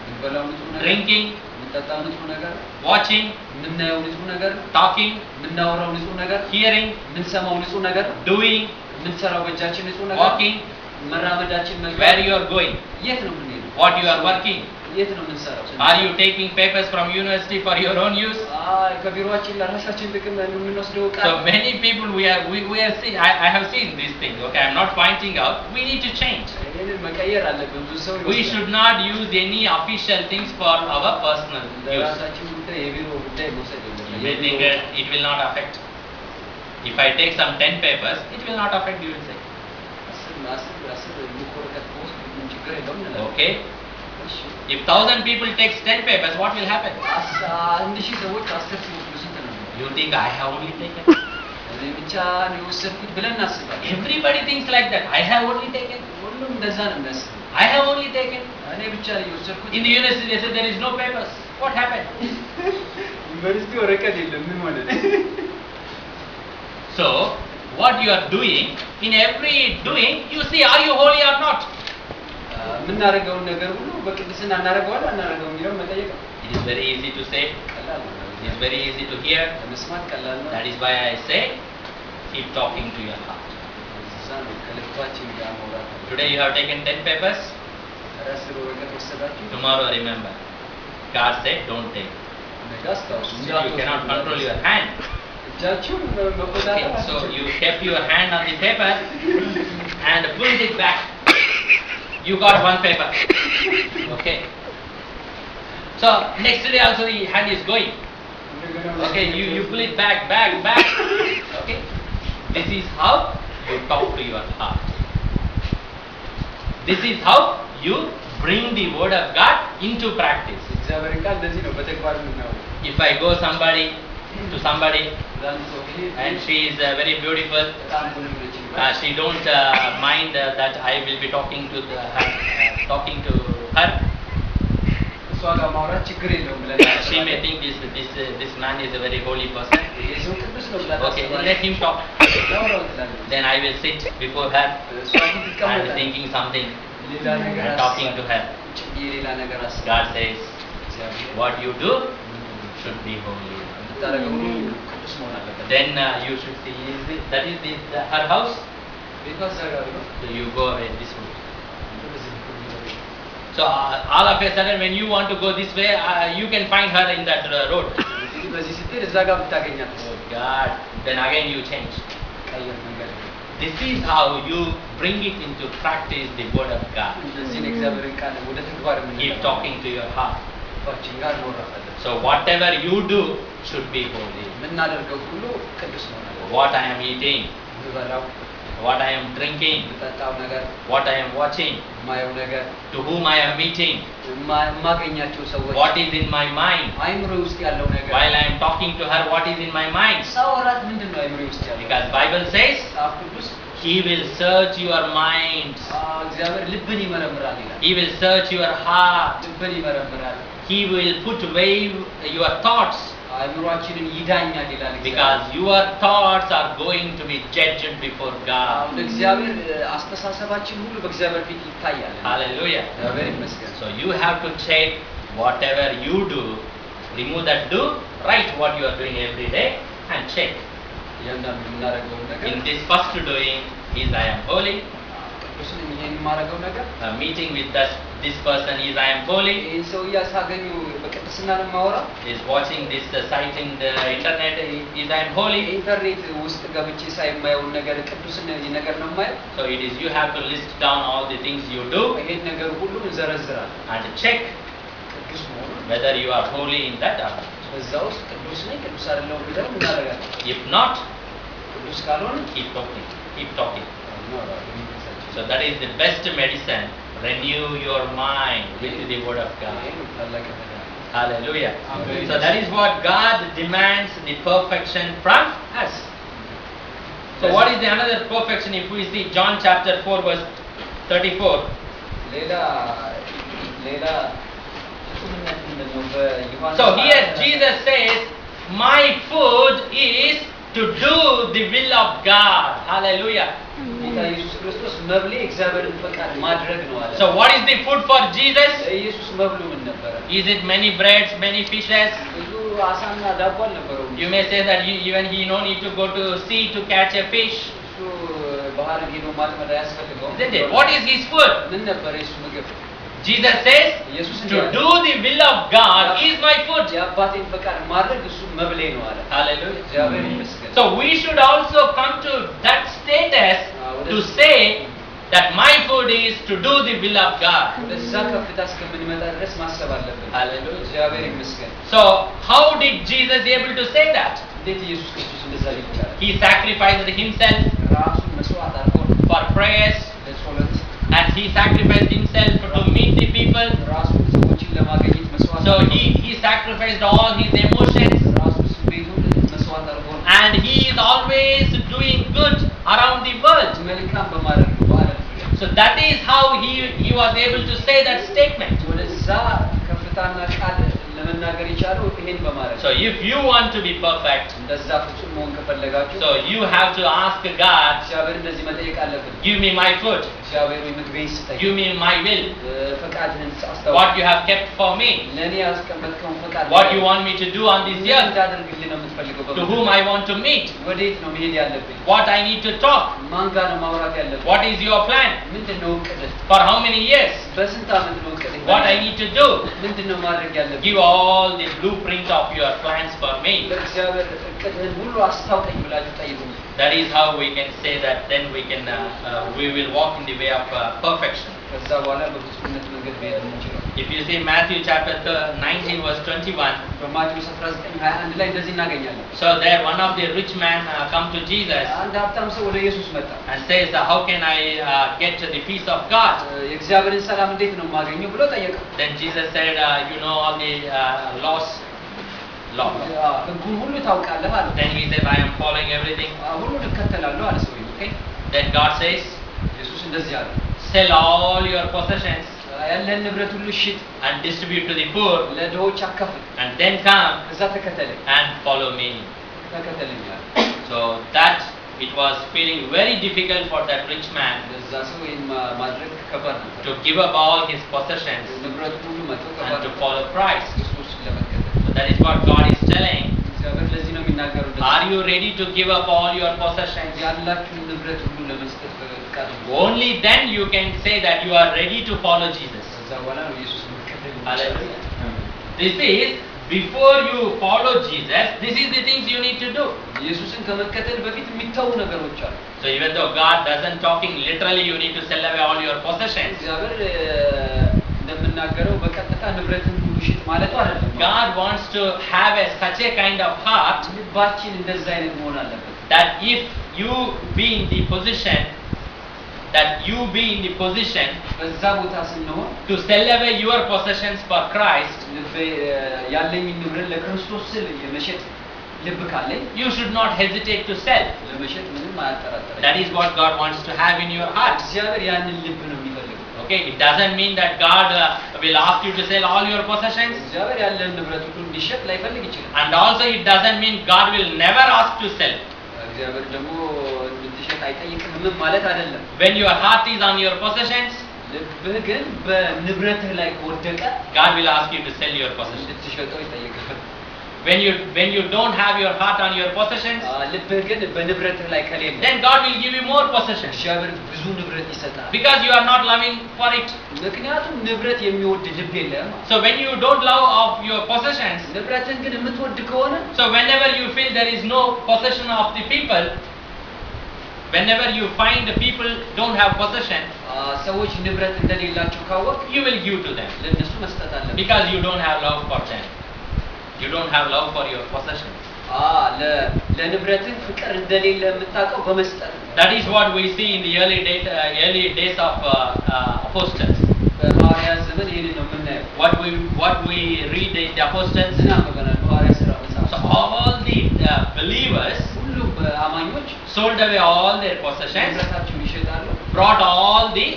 የምንበላው ንጹህ ነገር Drinking, የምንጠጣው ንጹህ ነገር watching, የምናየው ንጹህ ነገር talking, የምናወራው ንጹህ ነገር hearing, የምንሰማው ንጹህ ነገር doing, የምንሰራው በእጃችን ንጹህ ነገር walking, መራመዳችን where you are going, የት ነው የምንሄደው what you are working. የት ነው የምንሰራው Are you taking papers from university for your own use? ከቢሮአችን ለራሳችን ጥቅም የምንወስደው ዕቃ So many people we are seeing, I have seen these things. Okay, I am not pointing out. We need to change. ይሄንን መቀየር አለብን ብዙ ሰው We should not use any official things for our personal use. ለራሳችን ጉዳይ የቢሮ ጉዳይ መውሰድ We think it will not affect. If I take some 10 papers, it will not affect, you will say. Okay. If 1,000 people takes 10 papers, what will happen? You think I have only taken? Everybody thinks like that. I have only taken. I have only taken. In the university they said there is no papers. What happened? So, what you are doing, in every doing, you see, are you holy or not? የምናደርገውን ነገር ሁሉ በቅድስና እናደርገዋለን አናደርገውም የሚለውን መጠየቅ ነው። It is very easy to say. ቀላል ነው። It is very easy to hear. መስማት ቀላል ነው። That is why I say, keep talking to your heart. እዛ ነው ከልባችን ጋር ማውራት። Today you have taken 10 papers. ራስ ወረቀት ወሰዳችሁ። Tomorrow remember, God said, don't take. ነገ አስታውሱ። You cannot control your hand. እጃችሁን Okay, መቆጣጠር so you kept your hand on the paper and pulled it back. You got one paper. Okay. So next day also the hand is going. Okay, you pull it back. Okay. This is how you talk to your heart. This is how you bring the word of God into practice. እግዚአብሔር ቃል እንደዚህ ነው በተግባር የምናየው። If I go to somebody and she is very beautiful, she don't mind that I will be talking to her. እሷ ጋር ማውራት ችግር የለውም ብለን She may think this man is a very holy person. የሰው ቅዱስ ነው ብላ Okay, let him talk. ታውራው ትላለች። Then I will sit before her እሷ ግን and ትቀመጣለች። thinking something ሌላ ነገር and talking to her. ሌላ ነገር አስባ God says, what you do should be holy. ታረገው ሁሉ ቅዱስ መሆን አለበት። Then you should see, that is her house. ቤቷ ዘጋቢ ነው። So you go away this way. So all of a sudden when you want to go this way, you can find her in that road. በዚህ ስትሄድ እዛ ጋር ብታገኛት Oh God, then again you change. ቀየር መንገድ This is how you bring it into practice the word of God. እንደዚህ እግዚአብሔርን ቃል ወደ ተግባር Keep talking to your heart. ልባችን ጋር እንወራለን። So whatever you do should be holy. የምናደርገው ሁሉ ቅዱስ መሆን አለበት። What I am eating, የምበላው what I am drinking, የምጠጣው ነገር what I am watching, የማየው ነገር to whom I am meeting, የማገኛቸው ሰዎች what is in my mind. አይምሮ ውስጥ ያለው ነገር While I am talking to her, what is in my mind. ሳወራት ምንድን ነው አይምሮ ውስጥ ያለው? Because Bible says, መጽሐፍ ቅዱስ He will search your minds. እግዚአብሔር ልብን ይመረምራል ይላል። He will search your heart. ልብን ይመረምራል። He will put away your thoughts. አይምሮአችንን ይዳኛል ይላል። Because your thoughts are going to be judged before God. እግዚአብሔር አስተሳሰባችን ሁሉ በእግዚአብሔር ፊት ይታያል። Hallelujah. እግዚአብሔር ይመስገን። So you have to check whatever you do, remove that do, write what you are doing every day and check. እያንዳንዱ የምናደርገውን ነገር In this first doing is I am holy. ቅዱስ ነኝ ይሄን የማደርገው ነገር Meeting with this person is I am holy. ይህን ሰውዬ ሳገኙ በቅድስና ነው የማወራው። Is watching this site in the internet is I am holy. ኢንተርኔት ውስጥ ገብቼ ሳይማየውን ነገር ቅዱስ ነገር ነው የማየው። So it is you have to list down all the things you do ይሄን ነገር ሁሉ እንዘረዝራለን and check ቅዱስ መሆኑን whether you are holy in that or not. በዛ ውስጥ ቅዱስ ነኝ ቅዱስ አይደለሁም ብለን እናደርጋለን። If not, ቅዱስ ካልሆነ keep talking. So that is the best medicine. Renew your mind with the word of God. Hallelujah. Amen. So that is what God demands, the perfection from us. So what is the another perfection if we see John chapter 4 verse 34? So here Jesus says, my food is to do the will of God. Hallelujah. ጌታ ኢየሱስ ክርስቶስ መብሌ እግዚአብሔርን ፈቃድ ማድረግ ነው አለ። So what is the food for Jesus? ኢየሱስ መብሉ ምን ነበረ? Is it many breads, many fishes? ብዙ አሳና ዳቦ አልነበረውም። You may say that even he no need to go to sea to catch a fish. እሱ ባህር ሄዶ ማጥመድ አያስፈልገውም። Isn't it? What is his food? ምን ነበረ የሱ ምግብ? Jesus says, ኢየሱስ to do the will of God is my food. የአባቴን ፈቃድ ማድረግ እሱ መብሌ ነው አለ። Hallelujah. እግዚአብሔር ይመስገን። So we should also come to that status to say that my food is to do the will of God. ወደዛ ከፍታ እስከምንመጣ ድረስ ማሰብ አለብን። Hallelujah. እግዚአብሔር ይመስገን። So how did Jesus able to say that? እንዴት ኢየሱስ ክርስቶስ እንደዛ ሊል ቻለ? He sacrificed himself ራሱን መስዋዕት አድርጎ for prayers, ለጸሎት and he sacrificed himself to meet the people. ራሱን ሰዎችን ለማግኘት መስዋዕት So he sacrificed all his emotions, ራሱን ቤቱን መስዋዕት አድርጎ and he is always doing good around the world. መልካም በማድረግ በዓለም So that is how he was able to say that statement. ወደዛ ከፍታና ቃል ለመናገር የቻለው ይሄን በማድረግ So if you want to be perfect, እንደዛ ፍጹም መሆን ከፈለጋችሁ so you have to ask God, እግዚአብሔር እንደዚህ መጠየቅ አለብን። give me my food. እግዚአብሔር ወይ ምግቤን ስጠኝ give me my will, ፈቃድህን አስታውቅ what you have kept for me, ለኔ ያስቀመጥከውን ፈቃድ what you want me to do on this earth, እንዳደርግልኝ ነው የምትፈልገው to whom I want to meet, ወዴት ነው መሄድ ያለብኝ what I need to talk, ማን ጋር ነው ማውራት ያለብኝ what is your plan, ምንድነው እቅድህ for how many years, በስንት ዓመት ነው እቅድህ what I need to do. ምንድነው ማድረግ ያለብኝ Give all the blueprint of your plans for me. ለእግዚአብሔር እቅድህን ሁሉ አስታውቀኝ ብላችሁ ጠይቁ That is how we can say that then we will walk in the way of perfection. ከዛ በኋላ በፍጹምነት መንገድ መሄድ እንችላለን If you see Matthew chapter 19 verse 21, በማቴዎስ 19:21 ላይ እንደዚህ እናገኛለን so there one of the rich man come to Jesus አንድ ሀብታም ሰው ወደ ኢየሱስ መጣ and says, how can I get to the peace of God? የእግዚአብሔርን ሰላም እንዴት ነው የማገኘው ብሎ ጠየቀው Then Jesus said, you know all the laws. ህጉን ሁሉ ታውቃለህ አለ Then he said, I am following everything. ሁሉን እከተላለሁ አለ ሰውዬው ኦኬ Then God says, ኢየሱስ እንደዚህ አለ sell all your possessions ያለን ንብረት ሁሉ ሽጥ and distribute to the poor, ለድሆች አካፍል and then come ከዛ ተከተለኝ and follow me. ተከተለኝ አለ So that it was feeling very difficult for that rich man ለዛ ሰው ይሄን ማድረግ ከባድ ነበር to give up all his possessions ንብረት ሁሉ መተው and ከባድ to follow Christ. ኢየሱስ ለመከተል So that is what God is telling. እግዚአብሔር ለዚህ ነው የሚናገረው Are you ready to give up all your possessions? ያላችሁን ንብረት ሁሉ ለመስጠት ፈቃድ Only then you can say that you are ready to follow Jesus. ከዛ በኋላ ነው ኢየሱስ መከተል Hallelujah. This is before you follow Jesus, this is the things you need to do. ኢየሱስን ከመከተል በፊት የሚታዩ ነገሮች አሉ So even though God doesn't talking literally, you need to sell away all your possessions. እግዚአብሔር እንደምናገረው በቀጥታ ንብረትን ሁሉ ሽጥ ማለቱ አይደለም God wants to have such a kind of heart ልባችን እንደዛ አይነት መሆን አለበት that if you be in the position, በዛ ቦታ ስንሆን to sell away your possessions for Christ, ያለኝ ንብረት ለክርስቶስ ስል የመሸጥ ልብ ካለኝ you should not hesitate to sell. ለመሸጥ ምንም አያጠራጥረኝ That is what God wants to have in your heart. እግዚአብሔር ያንን ልብ ነው የሚፈልገው Okay, it doesn't mean that God will ask you to sell all your possessions, እግዚአብሔር ያለን ንብረት ሁሉ እንዲሸጥ ላይፈልግ ይችላል and also it doesn't mean God will never ask to sell. እግዚአብሔር ደግሞ እንድትሸጥ አይጠይቅህም ማለት አይደለም When your heart is on your possessions, ልብህ ግን በንብረትህ ላይ ከወደቀ God will ask you to sell your possessions. እንድትሸጠው ይጠይቅሃል When you don't have your heart on your possessions, ልብህ ግን በንብረትህ ላይ ከሌለ then God will give you more possessions, እግዚአብሔር ብዙ ንብረት ይሰጣል because you are not loving for it. ምክንያቱም ንብረት የሚወድ ልብ የለም So when you don't love of your possessions, ንብረትን ግን የምትወድ ከሆነ so whenever you feel there is no possession of the people, whenever you find the people don't have possession, ሰዎች ንብረት እንደሌላቸው ካወቅ you will give to them, ለነሱ መስጠት አለብህ because you don't have love for them. You don't have love for your possessions. ለንብረትህ ፍቅር እንደሌለ የምታውቀው በመስጠት ነው That is what we see in the early days of apostles. በሐዋርያት ዘመን ይሄንን ነው የምናየው What we read in the apostles, እናነበናል በሐዋርያት ሥራ መጽሐፍ so all the believers ሁሉም አማኞች sold away all their possessions, ንብረታቸውን ይሸጣሉ brought all the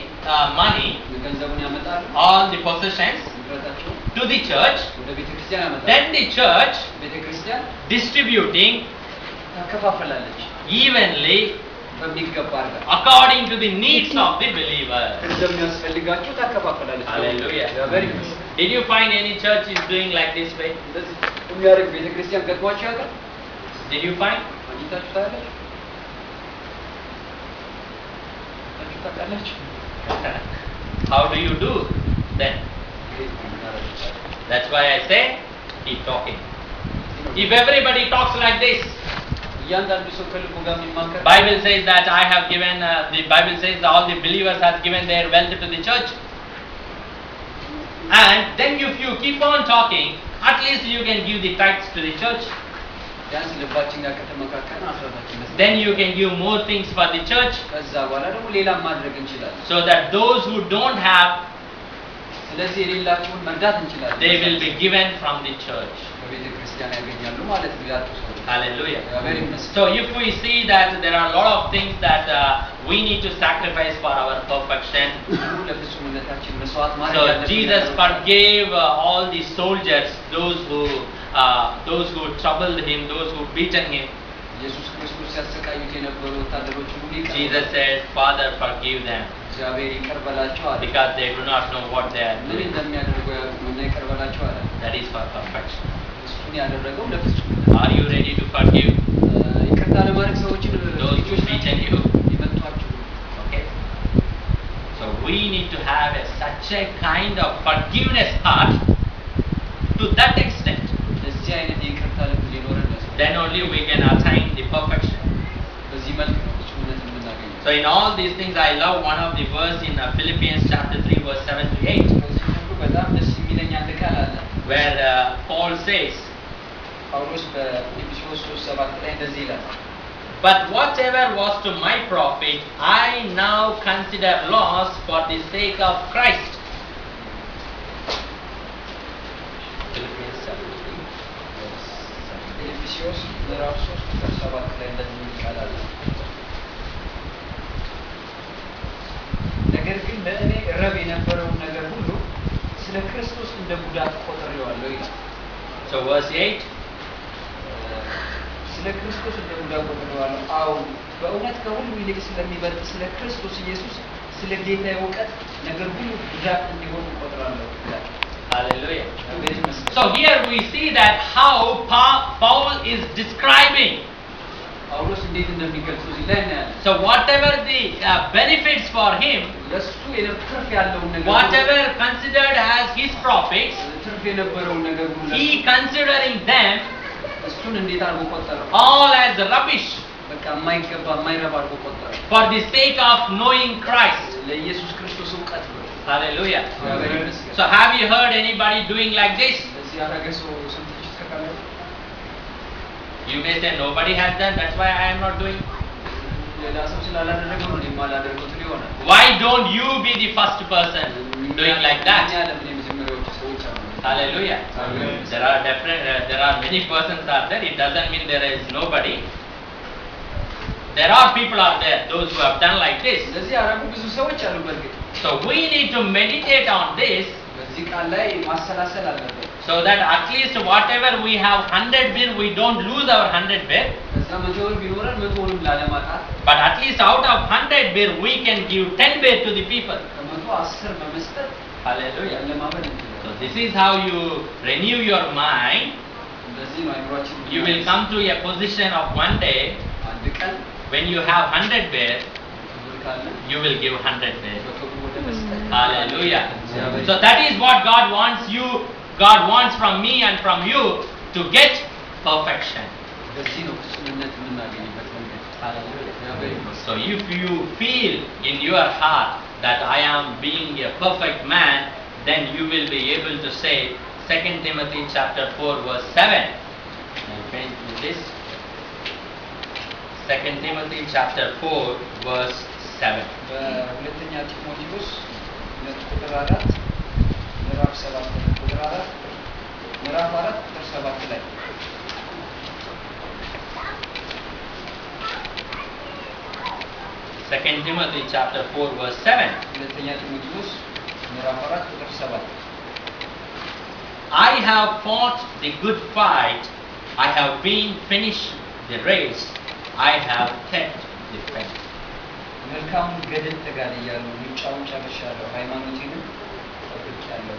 money, ገንዘቡን ያመጣሉ all the possessions ንብረታቸውን to the church. ወደ ቤተክርስቲያን ያመጣሉ Then the church ቤተክርስቲያን distributing ታከፋፈላለች evenly በሚገባ አድርጋ according to the needs of the believer. እንደሚያስፈልጋቸው ታከፋፈላለች Hallelujah. እግዚአብሔር ይመስገን Did you find any church is doing like this way? እንደዚህ የሚያደርግ ቤተክርስቲያን ገጥሟቸው ያውቃል Did you find? አግኝታችሁ ታያላችሁ ታውቃላችሁ How do you do then? That's why I say keep talking. If everybody talks like this, እያንዳንዱ ሰው ከልቡ ጋር የሚማከር Bible says that I have given the Bible says that all the believers have given their wealth to the church, and then if you keep on talking, at least you can give the tithes to the church, ቢያንስ ልባችን ጋር ከተመካከርን አስራታችን መስጠት then you can give more things for the church, ከዛ በኋላ ደግሞ ሌላም ማድረግ እንችላለን so that those who don't have, ስለዚህ የሌላቸውን መርዳት እንችላለን they will be given from the church. በቤተ ክርስቲያን ያገኛሉ ማለት ነው ያጡ ሰዎች Hallelujah. እግዚአብሔር ይመስገን So if we see that there are a lot of things that we need to sacrifice for our perfection, ለፍጹምነታችን መስዋዕት ማድረግ so ያለብን Jesus ነገሮች forgave all the soldiers, those who troubled him, those who beaten him. ኢየሱስ ክርስቶስ ሲያሰቃዩት የነበሩ ወታደሮች ሁሉ ይቅር Jesus said, Father, forgive them. እግዚአብሔር ይቅር በላቸው አለ። because they do not know what they are ምን doing. እንደሚያደርጉ ያውቁና ይቅር በላቸው አለ። That is for perfection. እሱን ያደረገው ለፍጹም Are you ready to forgive ይቅርታ ለማድረግ ሰዎችን those who beaten you? ይመቷቸው? Okay. So we need to have such a kind of forgiveness heart to that extent. ለዚህ አይነት ይቅርታ ልብ ሊኖረን ነው። Then only we can attain the perfection. በዚህ መልክ ነው ፍጹምነት የምናገኘው። So in all these things, I love one of the verse in Philippians chapter 3, verse 7 to 8, በዚህ ሁሉ በጣም ደስ የሚለኝ አንድ ቃል አለ። where Paul says, ጳውሎስ በፊልጵስዩስ 3:7 ላይ እንደዚህ ይላል። "But whatever was to my profit, I now consider loss for the sake of Christ." Philippians chapter 3, verse 7. ፊልጵስዩስ ምዕራፍ 3:7 ላይ እንደዚህ የሚል ቃል አለ። ነገር ግን ለእኔ ረብ የነበረውን ነገር ሁሉ ስለ ክርስቶስ እንደ ጉዳት ቆጥሬዋለሁ ይላል። So verse 8, ስለ ክርስቶስ እንደ ጉዳት ቆጥሬዋለሁ። አዎ በእውነት ከሁሉ ይልቅ ስለሚበልጥ ስለ ክርስቶስ ኢየሱስ ስለ ጌታ እውቀት ነገር ሁሉ ጉዳት እንዲሆን ቆጥራለሁ ይላል። hallelujah. እንግዲህ መስቀል So here we see that how Paul is describing. ጳውሎስ እንዴት እንደሚገልጸው እዚህ ላይ እናያለን። So whatever the benefits for him, ለሱ ትርፍ ያለውን ነገር whatever considered as his profits, ትርፍ የነበረውን ነገር ሁሉ he considering them እሱን እንዴት አድርጎ ቆጠረው? all as rubbish በቃ የማይገባ የማይረባ አድርጎ ቆጠረው። for the sake of knowing Christ. ለኢየሱስ ክርስቶስ እውቀት ነው። Hallelujah. እግዚአብሔር ይመስገን። So have you heard anybody doing like this? ለዚህ ያደረገ ሰው ስንቶች ተካለ? You may say nobody has done, that's why I am not doing. ሌላ ሰው ስላላደረገው ነው የማላደርገው ይሆናል። Why don't you be the first person doing like that? እኛ ለምን የመጀመሪያዎቹ ሰዎች አሉ? Hallelujah. Amen. There are many persons are there. It doesn't mean there is nobody. There are people out there, those who have done like this. ስለዚህ ያደረጉ ብዙ ሰዎች አሉ በእርግጥ። So we need to meditate on this, በዚህ ቃል ላይ ማሰላሰል አለበት። so that at least whatever we have 100 bir, we don't lose our 100 bir. ከዛ መቶውን ቢኖረን መቶውንም ላለማጣት But at least out of 100 bir, we can give 10 bir to the people. ከመቶ 10 በመስጠት Hallelujah. ያለማመን So እንችላለን። this is how you renew your mind. እንደዚህ ነው አይምሮአችን You will come to a position of one day አንድ ቀን when you have 100 bir, ክብር ካለ you will give 100 bir. በክብሩ ወደ መስጠት Hallelujah. So that is what God wants you, God wants from me and from you to get perfection. በዚህ ነው ፍጹምነት የምናገኝበት መንገድ። Hallelujah. እግዚአብሔር ይመስገን። So if you feel in your heart that I am being a perfect man, then you will be able to say 2 Timothy chapter 4 verse 7. I find this. 2 Timothy chapter 4 verse 7. በሁለተኛ ጢሞቴዎስ 2:4 ምዕራፍ 7 ቁጥር 4 ምዕራፍ 4 ቁጥር 7 ላይ 2 Timothy chapter 4 verse 7. ሁለተኛ ጢሞቴዎስ ምዕራፍ 4 ቁጥር 7 I have fought the good fight, I have been finished the race, I have kept the faith. መልካሙን ገድል ተጋድያለሁ፣ ሩጫውን ጨርሻለሁ፣ ሃይማኖቴንም ጠብቄአለሁ።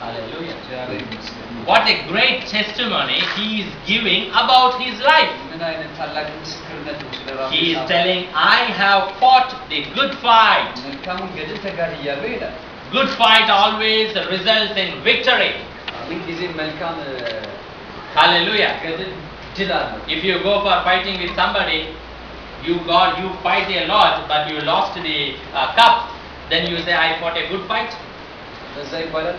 Hallelujah. እግዚአብሔር ይመስገን። What a great testimony he is giving about his life. ምን አይነት ታላቅ ምስክርነት ነው ስለ ራሱ። He is telling, I have fought the good fight. መልካሙን ገድል ተጋድያለሁ ይላል። Good fight always results in victory. ምን ጊዜ መልካም Hallelujah. ገድል ድል አለው። If you go for fighting with somebody, you fight a lot, but you lost the cup, then you say, I fought a good fight. በዛ ይባላል